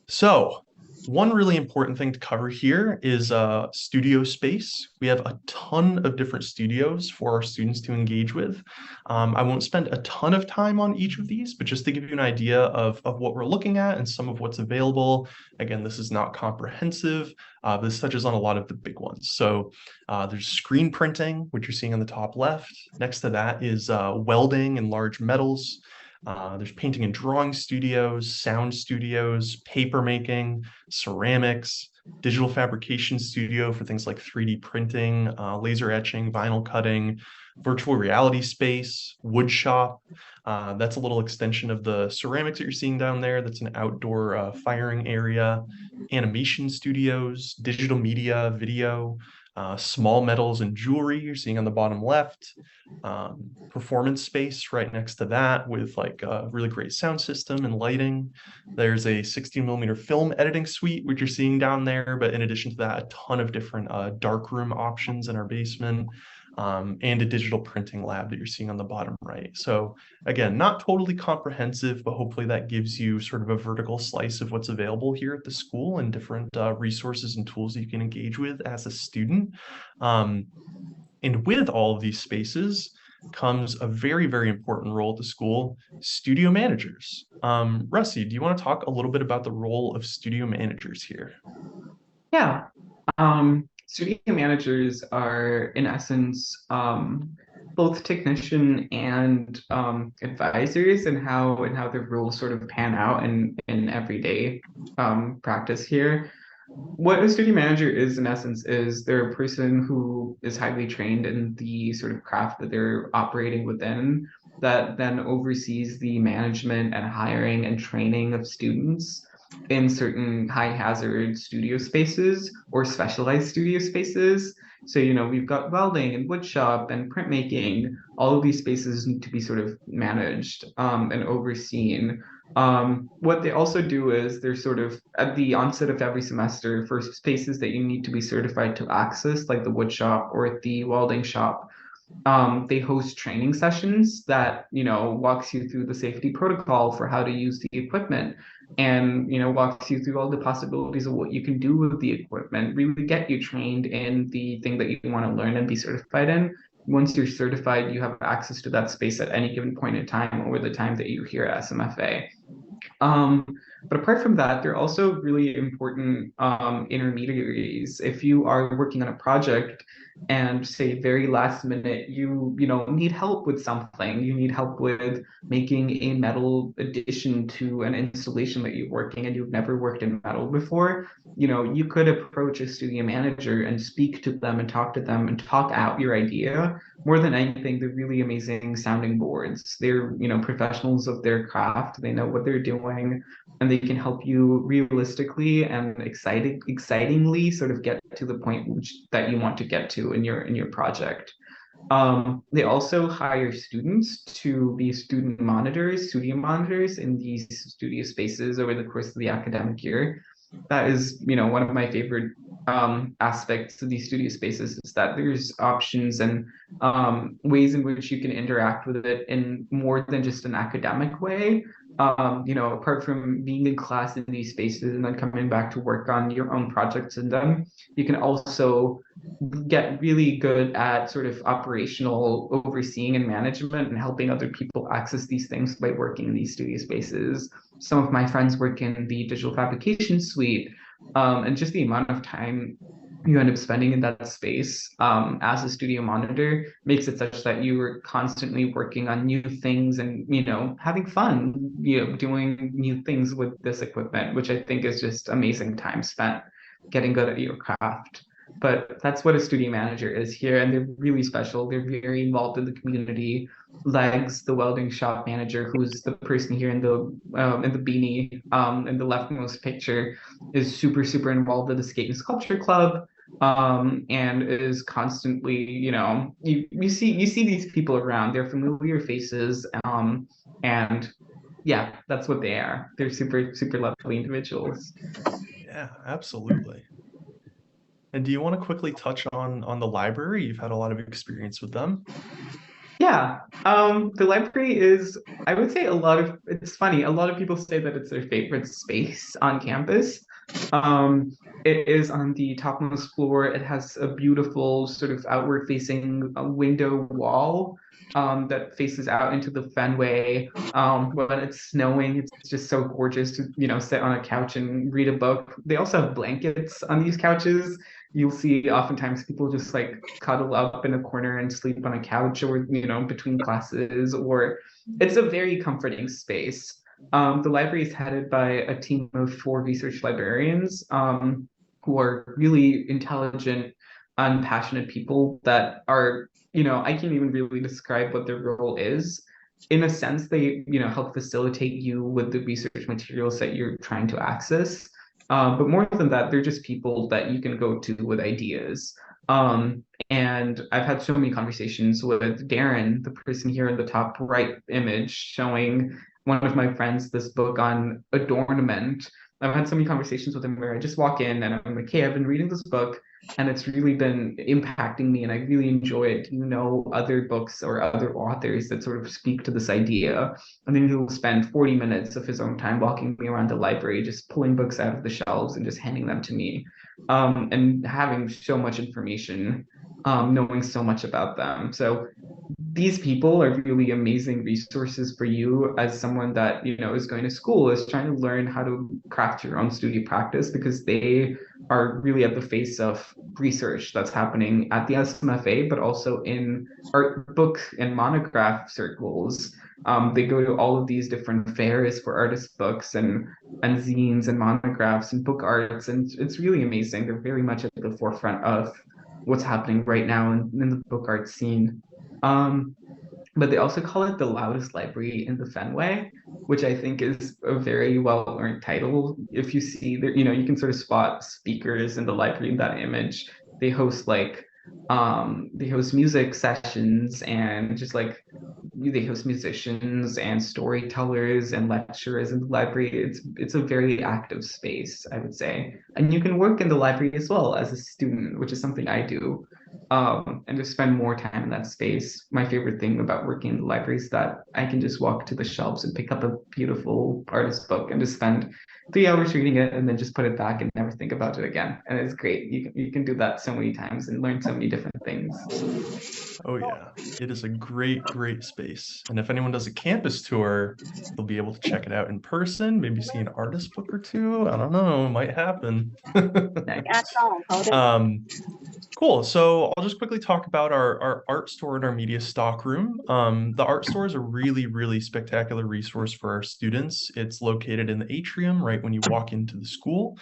[SPEAKER 3] So one really important thing to cover here is studio space. We have a ton of different studios for our students to engage with. I won't spend a ton of time on each of these, but just to give you an idea of what we're looking at and some of what's available. Again, this is not comprehensive. This touches on a lot of the big ones. So there's screen printing, which you're seeing on the top left. Next to that is welding and large metals. There's painting and drawing studios, sound studios, paper making, ceramics, digital fabrication studio for things like 3D printing, laser etching, vinyl cutting, virtual reality space, wood shop. That's a little extension of the ceramics that you're seeing down there. That's an outdoor firing area, animation studios, digital media, video, small metals and jewelry you're seeing on the bottom left, performance space right next to that with like a really great sound system and lighting. There's a 16mm film editing suite, which you're seeing down there, but in addition to that, a ton of different darkroom options in our basement, and a digital printing lab that you're seeing on the bottom right. So again, not totally comprehensive, but hopefully that gives you sort of a vertical slice of what's available here at the school and different resources and tools that you can engage with as a student. And with all of these spaces comes a very, very important role at the school, studio managers. Rusty, do you want to talk a little bit about the role of studio managers here?
[SPEAKER 4] Yeah. Studio managers are, in essence, both technician and advisors, and how their roles sort of pan out in everyday practice here. What a studio manager is, in essence, is they're a person who is highly trained in the sort of craft that they're operating within, that then oversees the management and hiring and training of students in certain high hazard studio spaces or specialized studio spaces. So, we've got welding and wood shop and printmaking. All of these spaces need to be sort of managed and overseen. What they also do is they're sort of at the onset of every semester for spaces that you need to be certified to access, like the wood shop or the welding shop. They host training sessions that, walks you through the safety protocol for how to use the equipment, and, walks you through all the possibilities of what you can do with the equipment, really get you trained in the thing that you want to learn and be certified in. Once you're certified, you have access to that space at any given point in time over the time that you're here at SMFA. Um, but apart from that, there are also really important intermediaries. If you are working on a project and say very last minute, you need help with something, you need help with making a metal addition to an installation that you're working and you've never worked in metal before, you could approach a studio manager and speak to them and talk to them and talk out your idea. More than anything, they're really amazing sounding boards. They're, professionals of their craft. They know what they're doing, and they can help you realistically and excitingly sort of get to the point that you want to get to in your project. They also hire students to be studio monitors in these studio spaces over the course of the academic year. That is, one of my favorite aspects of these studio spaces, is that there's options and ways in which you can interact with it in more than just an academic way. Apart from being in class in these spaces and then coming back to work on your own projects in them, you can also get really good at sort of operational overseeing and management and helping other people access these things by working in these studio spaces. Some of my friends work in the digital fabrication suite, and just the amount of time you end up spending in that space as a studio monitor makes it such that you are constantly working on new things and, having fun, doing new things with this equipment, which I think is just amazing time spent getting good at your craft. But that's what a studio manager is here, and they're really special. They're very involved in the community. Legs, the welding shop manager, who's the person here in the beanie in the leftmost picture, is super involved in the skate and sculpture club, and is constantly, you see these people around. They're familiar faces, and yeah, that's what they are. They're super lovely individuals.
[SPEAKER 3] Yeah, absolutely. And do you want to quickly touch on the library? You've had a lot of experience with them.
[SPEAKER 4] Yeah, the library is, I would say, it's funny, a lot of people say that it's their favorite space on campus. It is on the topmost floor. It has a beautiful sort of outward facing window wall that faces out into the Fenway. When it's snowing, it's just so gorgeous to, sit on a couch and read a book. They also have blankets on these couches. You'll see oftentimes people just like cuddle up in a corner and sleep on a couch, or, between classes, or it's a very comforting space. The library is headed by a team of 4 research librarians, who are really intelligent and passionate people that are, I can't even really describe what their role is. In a sense, they, help facilitate you with the research materials that you're trying to access. But more than that, they're just people that you can go to with ideas. And I've had so many conversations with Darren, the person here in the top right image, showing one of my friends this book on adornment. I've had so many conversations with him where I just walk in and I'm like, hey, I've been reading this book and it's really been impacting me and I really enjoy it. Do you know other books or other authors that sort of speak to this idea? And then he'll spend 40 minutes of his own time walking me around the library, just pulling books out of the shelves and just handing them to me, and having so much information, knowing so much about them. So these people are really amazing resources for you as someone that, is going to school, is trying to learn how to craft your own studio practice, because they are really at the face of research that's happening at the SMFA, but also in art book and monograph circles. They go to all of these different fairs for artist books and zines and monographs and book arts, and it's really amazing. They're very much at the forefront of what's happening right now in the book art scene. But they also call it the loudest library in the Fenway, which I think is a very well-earned title. If you see there, you can sort of spot speakers in the library in that image. They host music sessions, and just like they host musicians and storytellers and lecturers in the library. It's a very active space, I would say. And you can work in the library as well as a student, which is something I do. and just spend more time in that space. My favorite thing about working in the library is that I can just walk to the shelves and pick up a beautiful artist book and just spend 3 hours reading it and then just put it back and never think about it again. And it's great. You can do that so many times and learn so many different things.
[SPEAKER 3] Oh yeah, it is a great, great space. And if anyone does a campus tour, they'll be able to check it out in person, maybe see an artist book or two. I don't know, it might happen.
[SPEAKER 2] งานช่องของเขาด้วย
[SPEAKER 3] Cool. So I'll just quickly talk about our art store and our media stock room. The art store is a really, really spectacular resource for our students. It's located in the atrium right when you walk into the school.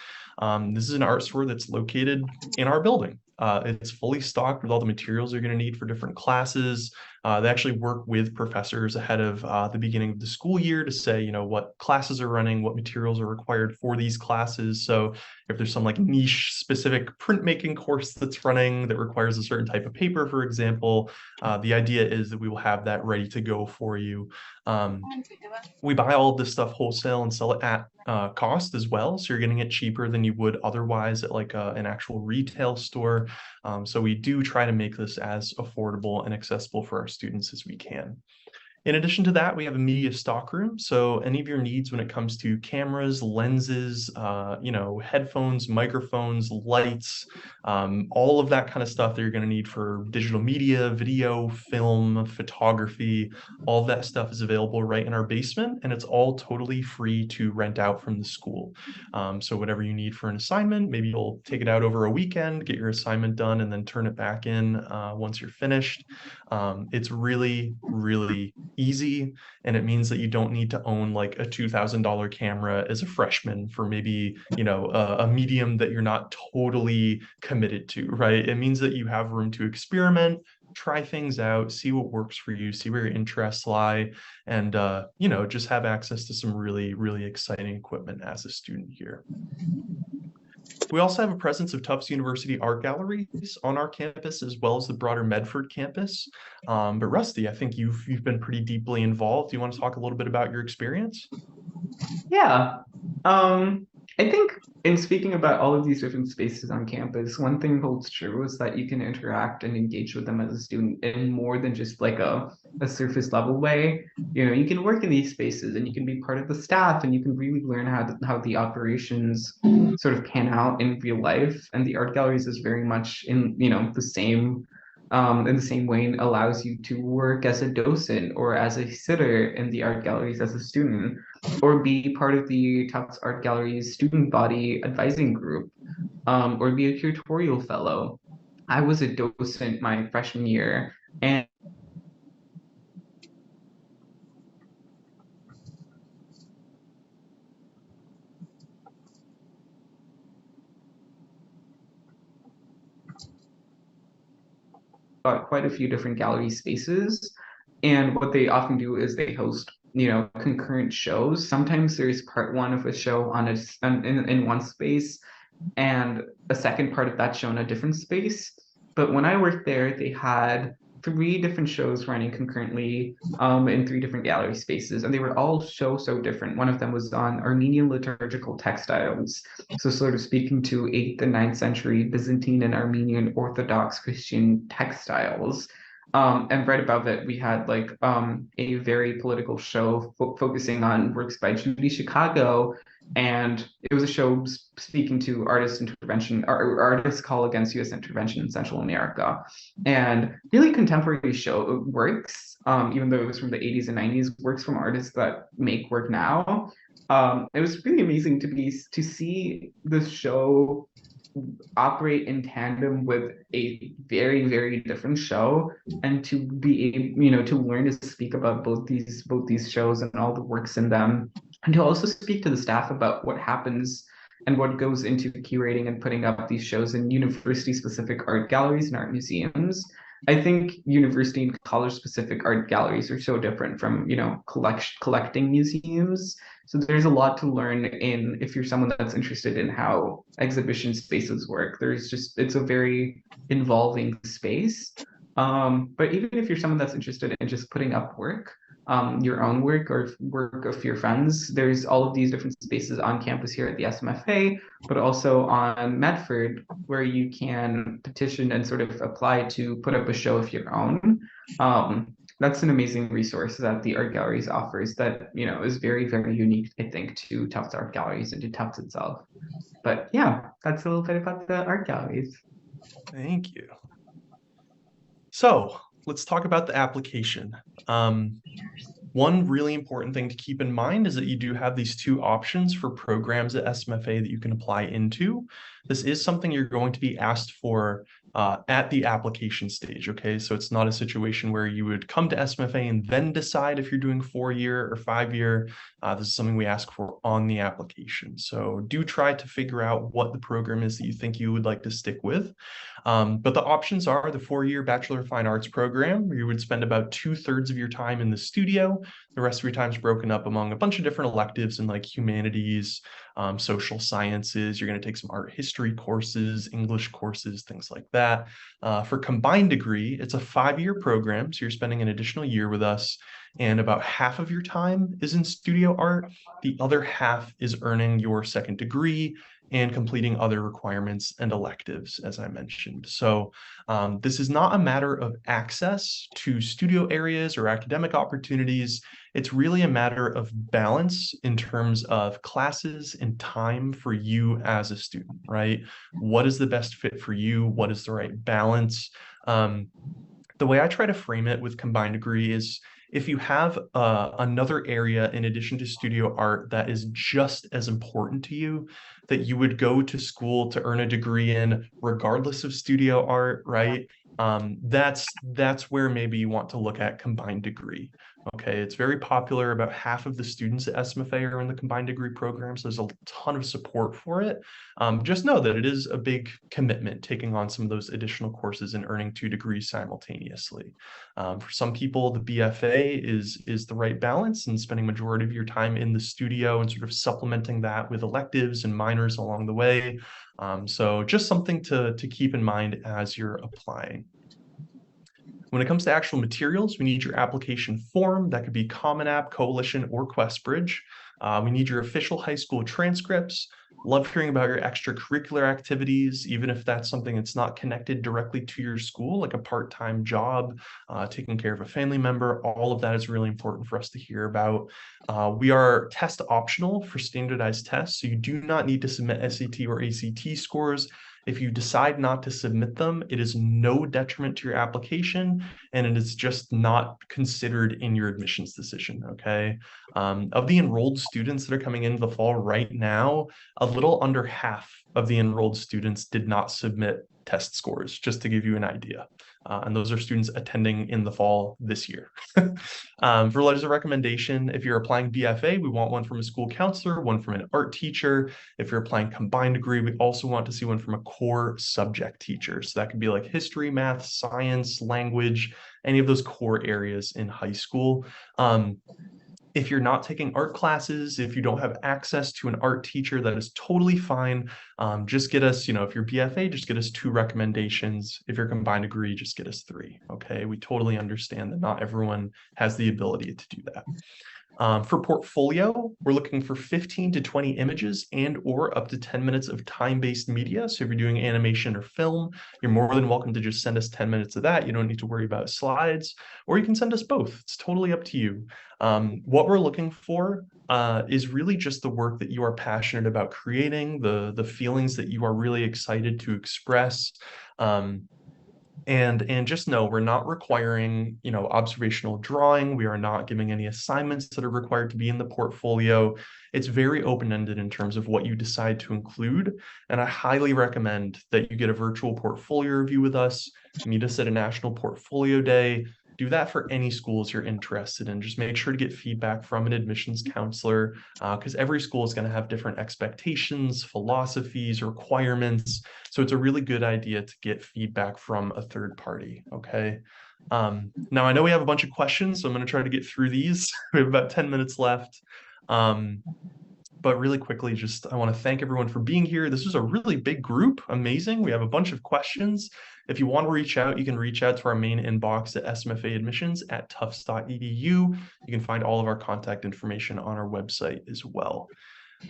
[SPEAKER 3] This is an art store that's located in our building. It's fully stocked with all the materials you're going to need for different classes. They actually work with professors ahead of the beginning of the school year to say, you know, what classes are running, what materials are required for these classes. So if there's some like niche specific printmaking course that's running that requires a certain type of paper, for example, the idea is that we will have that ready to go for you. We buy all of this stuff wholesale and sell it at cost as well. So you're getting it cheaper than you would otherwise at like an actual retail store. So we do try to make this as affordable and accessible for our students as we can. In addition to that, we have a media stock room. So any of your needs when it comes to cameras, lenses, you know, headphones, microphones, lights, all of that kind of stuff that you're going to need for digital media, video, film, photography, all of that stuff is available right in our basement, and it's all totally free to rent out from the school. So whatever you need for an assignment, maybe you'll take it out over a weekend, get your assignment done, and then turn it back in once you're finished. It's really, really easy, and it means that you don't need to own like a $2,000 camera as a freshman for maybe, you know, a medium that you're not totally committed to, right? It means that you have room to experiment, try things out, see what works for you, see where your interests lie, and you know, just have access to some really, really exciting equipment as a student here. We also have a presence of Tufts University art galleries on our campus, as well as the broader Medford campus. But Rusty, I think you've been pretty deeply involved. Do you want to talk a little bit about your experience?
[SPEAKER 4] Yeah. I think in speaking about all of these different spaces on campus, one thing holds true is that you can interact and engage with them as a student in more than just like a surface level way. You know, you can work in these spaces and you can be part of the staff and you can really learn how the operations sort of pan out in real life. And the art galleries is very much in, you know, in the same way allows you to work as a docent or as a sitter in the art galleries as a student, or be part of the Tufts Art Gallery's student body advising group, or be a curatorial fellow. I was a docent my freshman year, and got quite a few different gallery spaces. And what they often do is they host, you know, concurrent shows. Sometimes there's part one of a show on in one space and a second part of that show in a different space. But when I worked there, they had 3 different shows running concurrently in 3 different gallery spaces, and they were all so different. One of them was on Armenian liturgical textiles, so sort of speaking to 8th and 9th century Byzantine and Armenian Orthodox Christian textiles. And right above it, we had like a very political show focusing on works by Judy Chicago, and it was a show speaking to artist intervention, or artists' call against U.S. intervention in Central America, and really contemporary show works. Even though it was from the 80s and 90s, works from artists that make work now. It was really amazing to see this show operate in tandem with a very different show, and to be able, you know, to learn to speak about both these shows and all the works in them, and to also speak to the staff about what happens and what goes into curating and putting up these shows in university specific art galleries and art museums. I think university and college specific art galleries are so different from, you know, collecting museums. So there's a lot to learn in if you're someone that's interested in how exhibition spaces work. It's a very involving space. But even if you're someone that's interested in just putting up work, your own work or work of your friends. There's all of these different spaces on campus here at the SMFA, but also on Medford, where you can petition and sort of apply to put up a show of your own. That's an amazing resource that the art galleries offers that, you know, is very, very unique, I think, to Tufts Art Galleries and to Tufts itself. But yeah, that's a little bit about the art galleries.
[SPEAKER 3] Thank you. So let's talk about the application. One really important thing to keep in mind is that you do have these two options for programs at SMFA that you can apply into. This is something you're going to be asked for at the application stage, okay? So it's not a situation where you would come to SMFA and then decide if you're doing 4-year or 5-year. This is something we ask for on the application. So do try to figure out what the program is that you think you would like to stick with. But the options are the 4-year Bachelor of Fine Arts program, where you would spend about 2/3 of your time in the studio. The rest of your time is broken up among a bunch of different electives in like humanities, social sciences. You're going to take some art history courses, English courses, things like that. For combined degree, it's a 5-year program. So you're spending an additional year with us, and about half of your time is in studio art. The other half is earning your second degree and completing other requirements and electives, as I mentioned. So this is not a matter of access to studio areas or academic opportunities. It's really a matter of balance in terms of classes and time for you as a student, right? What is the best fit for you? What is the right balance? The way I try to frame it with combined degree is if you have another area in addition to studio art that is just as important to you, that you would go to school to earn a degree in regardless of studio art, right? That's where maybe you want to look at combined degree. Okay, it's very popular. About half of the students at SMFA are in the combined degree program, so there's a ton of support for it. Just know that it is a big commitment taking on some of those additional courses and earning 2 degrees simultaneously. For some people, the BFA is the right balance, and spending majority of your time in the studio and sort of supplementing that with electives and minors along the way. So just something to keep in mind as you're applying. When it comes to actual materials, we need your application form. That could be Common App, Coalition, or QuestBridge. We need your official high school transcripts. Love hearing about your extracurricular activities, even if that's something that's not connected directly to your school, like a part-time job, taking care of a family member. All of that is really important for us to hear about. We are test optional for standardized tests, so you do not need to submit SAT or ACT scores. If you decide not to submit them, it is no detriment to your application, and it is just not considered in your admissions decision, okay? Of the enrolled students that are coming into the fall right now, a little under half of the enrolled students did not submit test scores, just to give you an idea. And those are students attending in the fall this year. For letters of recommendation, if you're applying BFA, we want one from a school counselor, one from an art teacher. If you're applying combined degree, we also want to see one from a core subject teacher. So that could be like history, math, science, language, any of those core areas in high school. If you're not taking art classes, if you don't have access to an art teacher, that is totally fine. Just get us, if you're BFA, just get us 2 recommendations. If you're combined degree, just get us 3. Okay, we totally understand that not everyone has the ability to do that. For portfolio, we're looking for 15 to 20 images and or up to 10 minutes of time-based media. So if you're doing animation or film, you're more than welcome to just send us 10 minutes of that. You don't need to worry about slides, or you can send us both. It's totally up to you. What we're looking for is really just the work that you are passionate about creating, the feelings that you are really excited to express. And just know we're not requiring, observational drawing. We are not giving any assignments that are required to be in the portfolio. It's very open-ended in terms of what you decide to include. And I highly recommend that you get a virtual portfolio review with us, meet us at a national portfolio day. Do that for any schools you're interested in. Just make sure to get feedback from an admissions counselor, because every school is going to have different expectations, philosophies, requirements. So it's a really good idea to get feedback from a third party, okay? Now, I know we have a bunch of questions, so I'm going to try to get through these. We have about 10 minutes left. But really quickly, just I want to thank everyone for being here. This was a really big group, amazing. We have a bunch of questions. If you want to reach out, you can reach out to our main inbox at smfaadmissions@tufts.edu. You can find all of our contact information on our website as well.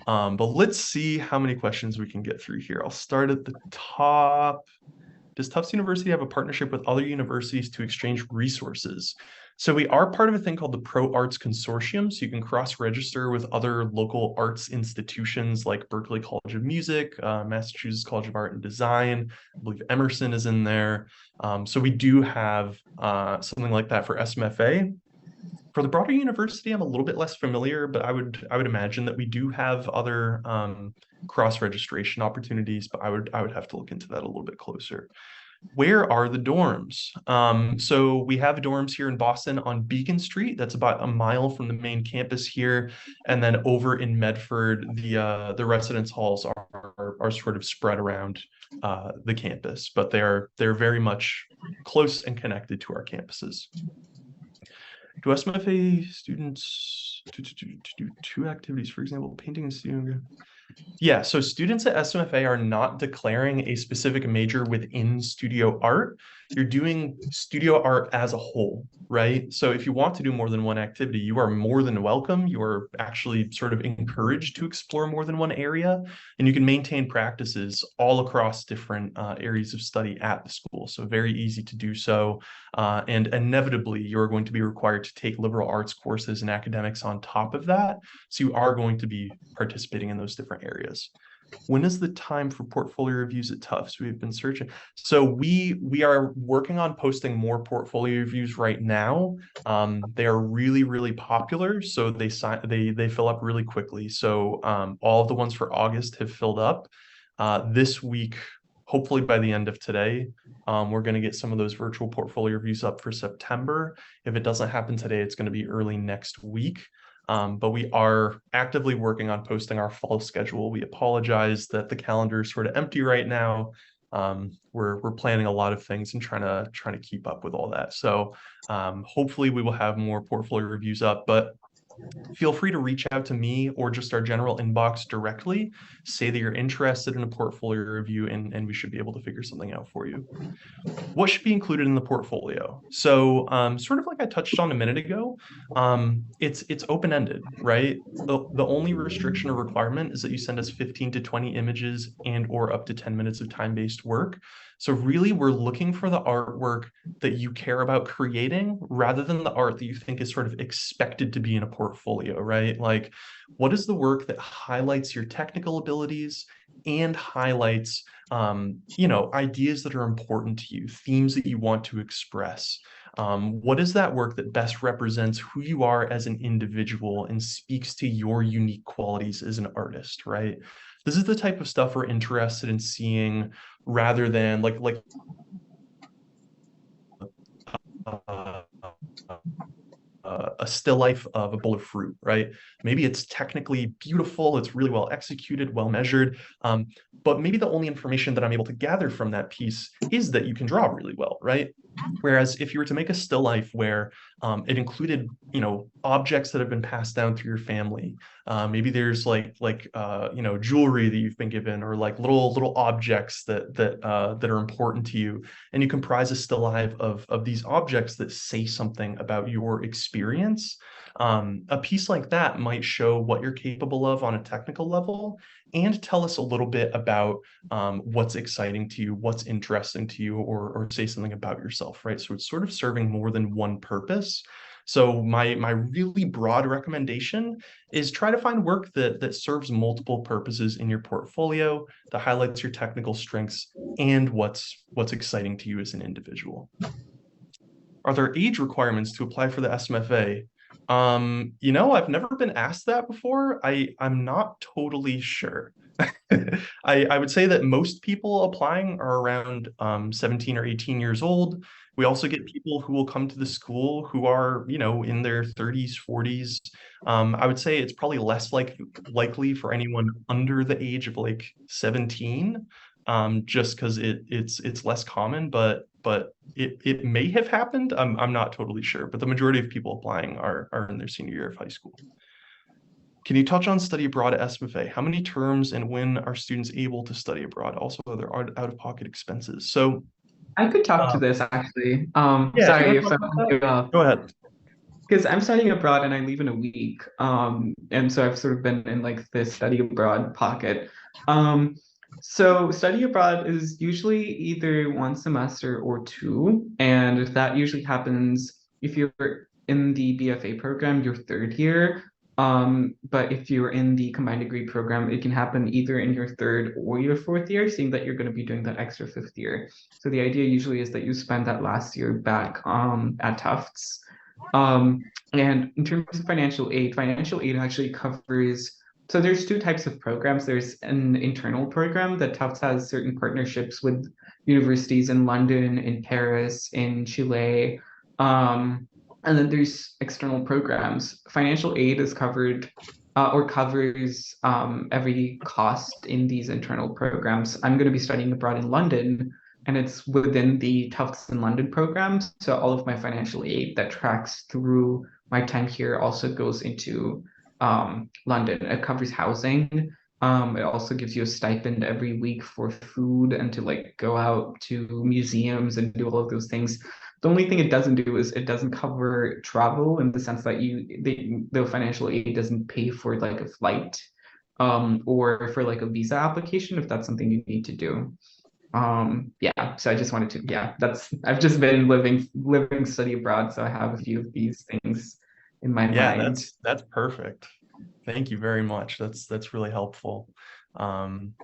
[SPEAKER 3] But let's see how many questions we can get through here. I'll start at the top. Does Tufts University have a partnership with other universities to exchange resources? So we are part of a thing called the Pro Arts Consortium. So you can cross-register with other local arts institutions like Berklee College of Music, Massachusetts College of Art and Design. I believe Emerson is in there. So we do have something like that for SMFA. For the broader university, I'm a little bit less familiar, but I would imagine that we do have other cross-registration opportunities, but I would have to look into that a little bit closer. Where are the dorms? So we have dorms here in Boston on Beacon Street. That's about a mile from the main campus here. And then over in Medford, the residence halls are sort of spread around the campus, but they're very much close and connected to our campuses. Do SMFA students do two activities, for example, painting and studio? Yeah, so students at SMFA are not declaring a specific major within studio art. You're doing studio art as a whole, right? So if you want to do more than one activity, you are more than welcome. You are actually sort of encouraged to explore more than one area, and you can maintain practices all across different areas of study at the school. So very easy to do so. And inevitably, you're going to be required to take liberal arts courses and academics on top of that. So you are going to be participating in those different areas. When is the time for portfolio reviews at Tufts? We've been searching. So we are working on posting more portfolio reviews right now. They are really, really popular. So they fill up really quickly. So all of the ones for August have filled up. This week, hopefully by the end of today, we're going to get some of those virtual portfolio reviews up for September. If it doesn't happen today, it's going to be early next week. But we are actively working on posting our fall schedule. We apologize that the calendar is sort of empty right now. We're planning a lot of things and trying to keep up with all that. So hopefully we will have more portfolio reviews up, but feel free to reach out to me or just our general inbox directly. Say that you're interested in a portfolio review, and we should be able to figure something out for you. What should be included in the portfolio? So sort of like I touched on a minute ago, it's open-ended, right? The only restriction or requirement is that you send us 15 to 20 images and or up to 10 minutes of time-based work. So really, we're looking for the artwork that you care about creating rather than the art that you think is sort of expected to be in a portfolio, right? Like, what is the work that highlights your technical abilities and highlights ideas that are important to you, themes that you want to express? What is that work that best represents who you are as an individual and speaks to your unique qualities as an artist, right? This is the type of stuff we're interested in seeing rather than like uh, a still life of a bowl of fruit, right? Maybe it's technically beautiful, it's really well executed, well measured, but maybe the only information that I'm able to gather from that piece is that you can draw really well, right? Whereas if you were to make a still life where it included, objects that have been passed down through your family, maybe there's jewelry that you've been given, or like little objects that are important to you, and you comprise a still life of these objects that say something about your experience. A piece like that might show what you're capable of on a technical level and tell us a little bit about what's exciting to you, what's interesting to you, or say something about yourself, right? So it's sort of serving more than one purpose. So my really broad recommendation is try to find work that serves multiple purposes in your portfolio, that highlights your technical strengths and what's exciting to you as an individual. Are there age requirements to apply for the SMFA? I've never been asked that before. I'm not totally sure. I would say that most people applying are around 17 or 18 years old. We also get people who will come to the school who are, in their 30s, 40s. I would say it's probably less likely for anyone under the age of like 17, just because it's less common, but it may have happened. I'm not totally sure, but the majority of people applying are in their senior year of high school. Can you touch on study abroad at SMFA? How many terms and when are students able to study abroad? Also, are there out-of-pocket expenses? So,
[SPEAKER 4] I could talk to
[SPEAKER 3] um,
[SPEAKER 4] this actually.
[SPEAKER 3] yeah, do you
[SPEAKER 4] Sorry
[SPEAKER 3] want to
[SPEAKER 4] if
[SPEAKER 3] talk about that?
[SPEAKER 4] I'm
[SPEAKER 3] Go ahead.
[SPEAKER 4] because I'm studying abroad and I leave in a week. And so I've sort of been in like this study abroad pocket. Um, so study abroad is usually either one semester or two, and that usually happens if you're in the BFA program, your third year. But if you're in the combined degree program, it can happen either in your third or your fourth year, seeing that you're going to be doing that extra fifth year. So the idea usually is that you spend that last year back at Tufts. And in terms of financial aid actually covers, so there's two types of programs. There's an internal program that Tufts has certain partnerships with universities in London, in Paris, in Chile. And then there's external programs. Financial aid is covered or covers every cost in these internal programs. I'm going to be studying abroad in London, and it's within the Tufts in London program. So all of my financial aid that tracks through my time here also goes into London. It covers housing. It also gives you a stipend every week for food and to like go out to museums and do all of those things. The only thing it doesn't do is it doesn't cover travel in the sense that the financial aid doesn't pay for like a flight or for like a visa application if that's something you need to do. Yeah, so I just wanted to, yeah, I've just been living study abroad, so I have a few of these things in my
[SPEAKER 3] Yeah,
[SPEAKER 4] mind.
[SPEAKER 3] that's perfect. Thank you very much. That's really helpful. Um,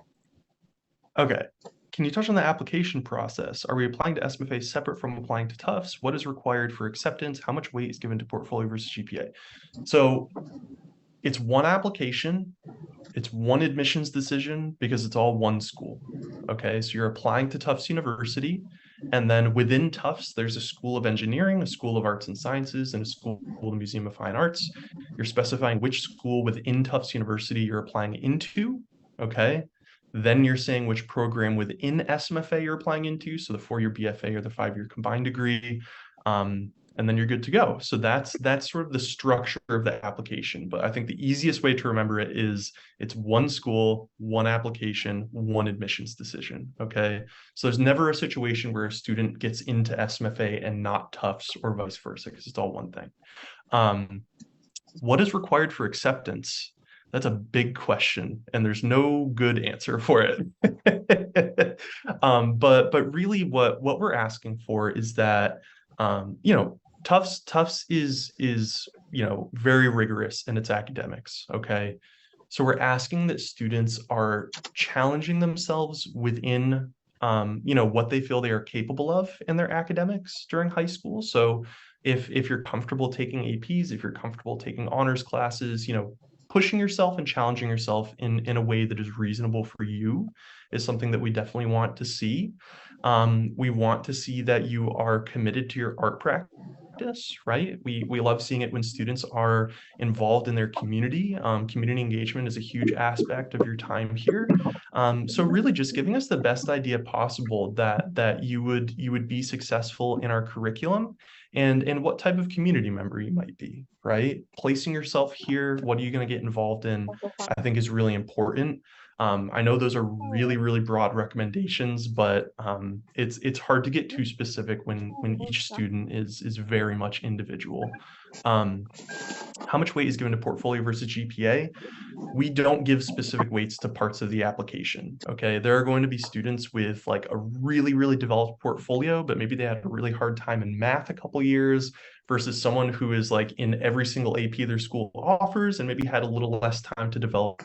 [SPEAKER 3] okay. Can you touch on the application process? Are we applying to SMFA separate from applying to Tufts? What is required for acceptance? How much weight is given to portfolio versus GPA? So it's one application, it's one admissions decision because it's all one school. Okay, so you're applying to Tufts University, and then within Tufts, there's a School of Engineering, a School of Arts and Sciences, and a School of the Museum of Fine Arts. You're specifying which school within Tufts University you're applying into. Okay, then you're saying which program within SMFA you're applying into, so the 4-year BFA or the 5-year combined degree. And then you're good to go. So that's sort of the structure of the application. But I think the easiest way to remember it is it's one school, one application, one admissions decision. Okay. So there's never a situation where a student gets into SMFA and not Tufts or vice versa, because it's all one thing. What is required for acceptance? That's a big question, and there's no good answer for it. But really what we're asking for is that Tufts is very rigorous in its academics. Okay. So we're asking that students are challenging themselves within what they feel they are capable of in their academics during high school. So if you're comfortable taking APs, if you're comfortable taking honors classes, pushing yourself and challenging yourself in a way that is reasonable for you is something that we definitely want to see. We want to see that you are committed to your art practice, right? We love seeing it when students are involved in their community. Community engagement is a huge aspect of your time here. So really just giving us the best idea possible that you would be successful in our curriculum and what type of community member you might be, right? Placing yourself here, what are you going to get involved in, I think is really important. I know those are really, really broad recommendations, but it's hard to get too specific when each student is very much individual. How much weight is given to portfolio versus GPA? We don't give specific weights to parts of the application. Okay. There are going to be students with like a really, really developed portfolio, but maybe they had a really hard time in math a couple years versus someone who is like in every single AP their school offers and maybe had a little less time to develop.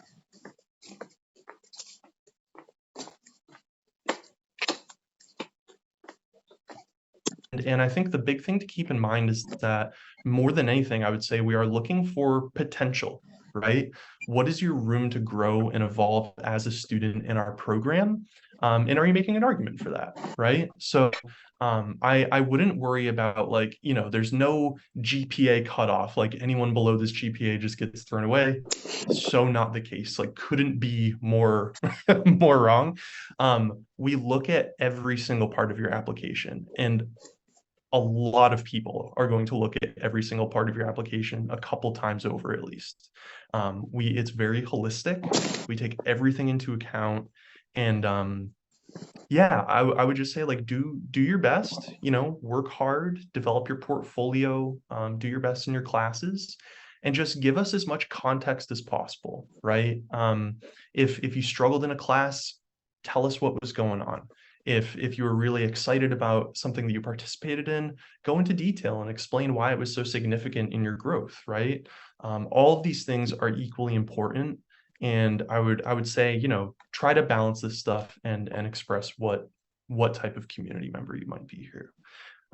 [SPEAKER 3] And I think the big thing to keep in mind is that more than anything, I would say we are looking for potential, right? What is your room to grow and evolve as a student in our program? And are you making an argument for that, right? So I wouldn't worry about like, there's no GPA cutoff, like anyone below this GPA just gets thrown away. So not the case, like couldn't be more, more wrong. We look at every single part of your application and a lot of people are going to look at every single part of your application a couple times over at least. It's very holistic. We take everything into account, and yeah, I would just say like do your best, work hard, develop your portfolio, do your best in your classes, and just give us as much context as possible, right? If you struggled in a class, tell us what was going on. If you were really excited about something that you participated in, go into detail and explain why it was so significant in your growth, right? All of these things are equally important. And I would say, try to balance this stuff and express what type of community member you might be here.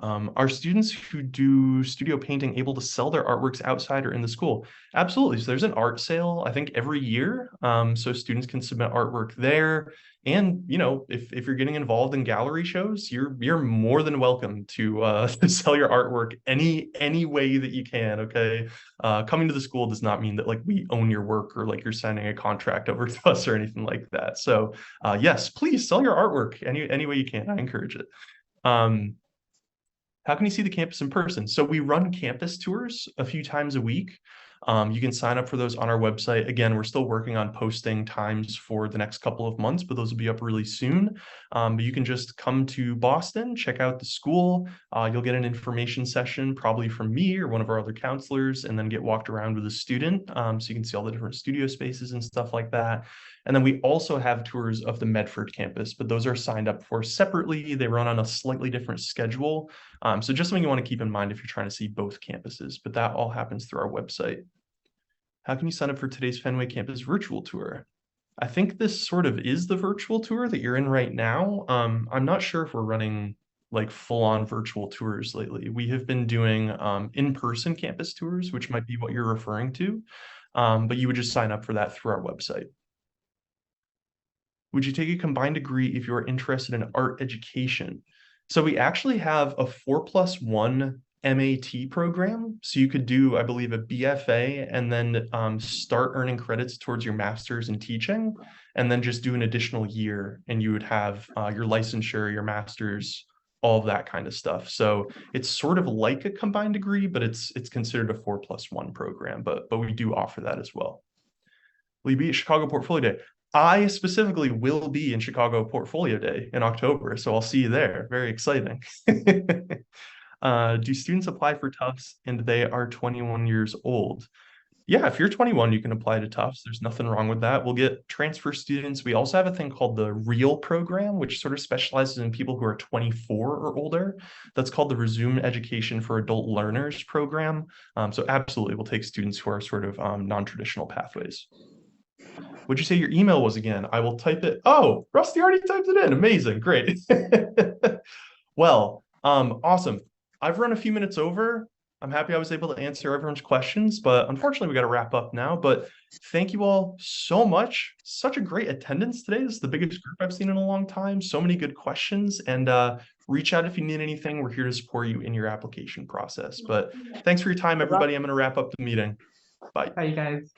[SPEAKER 3] Are students who do studio painting able to sell their artworks outside or in the school? Absolutely. So there's an art sale, I think, every year. So students can submit artwork there. And, if you're getting involved in gallery shows, you're more than welcome to sell your artwork any way that you can. Okay. Coming to the school does not mean that like we own your work or like you're signing a contract over to us or anything like that. So yes, please sell your artwork any way you can. I encourage it. How can you see the campus in person? So we run campus tours a few times a week. You can sign up for those on our website. Again, we're still working on posting times for the next couple of months, but those will be up really soon. But you can just come to Boston, check out the school. You'll get an information session probably from me or one of our other counselors, and then get walked around with a student. So you can see all the different studio spaces and stuff like that. And then we also have tours of the Medford campus, but those are signed up for separately. They run on a slightly different schedule. So just something you want to keep in mind if you're trying to see both campuses, but that all happens through our website. How can you sign up for today's Fenway campus virtual tour? I think this sort of is the virtual tour that you're in right now. I'm not sure if we're running like full-on virtual tours lately. We have been doing in-person campus tours, which might be what you're referring to, but you would just sign up for that through our website. Would you take a combined degree if you're interested in art education? So we actually have a 4+1 MAT program. So you could do, I believe, a BFA and then start earning credits towards your master's in teaching, and then just do an additional year, and you would have your licensure, your master's, all of that kind of stuff. So it's sort of like a combined degree, but it's considered a 4+1 program. But we do offer that as well. Will you be at Chicago Portfolio Day? I specifically will be in Chicago Portfolio Day in October, so I'll see you there. Very exciting. Do students apply for Tufts and they are 21 years old? Yeah, if you're 21, you can apply to Tufts. There's nothing wrong with that. We'll get transfer students. We also have a thing called the REAL program, which sort of specializes in people who are 24 or older. That's called the Resume Education for Adult Learners program. So absolutely, we'll take students who are sort of non-traditional pathways. What'd you say your email was again? I will type it. Oh, Rusty already typed it in. Amazing. Great. Well, awesome. I've run a few minutes over. I'm happy I was able to answer everyone's questions, but unfortunately we got to wrap up now. But thank you all so much. Such a great attendance today. This is the biggest group I've seen in a long time. So many good questions, and reach out if you need anything. We're here to support you in your application process. But thanks for your time, everybody. I'm going to wrap up the meeting. Bye.
[SPEAKER 4] Bye, you guys.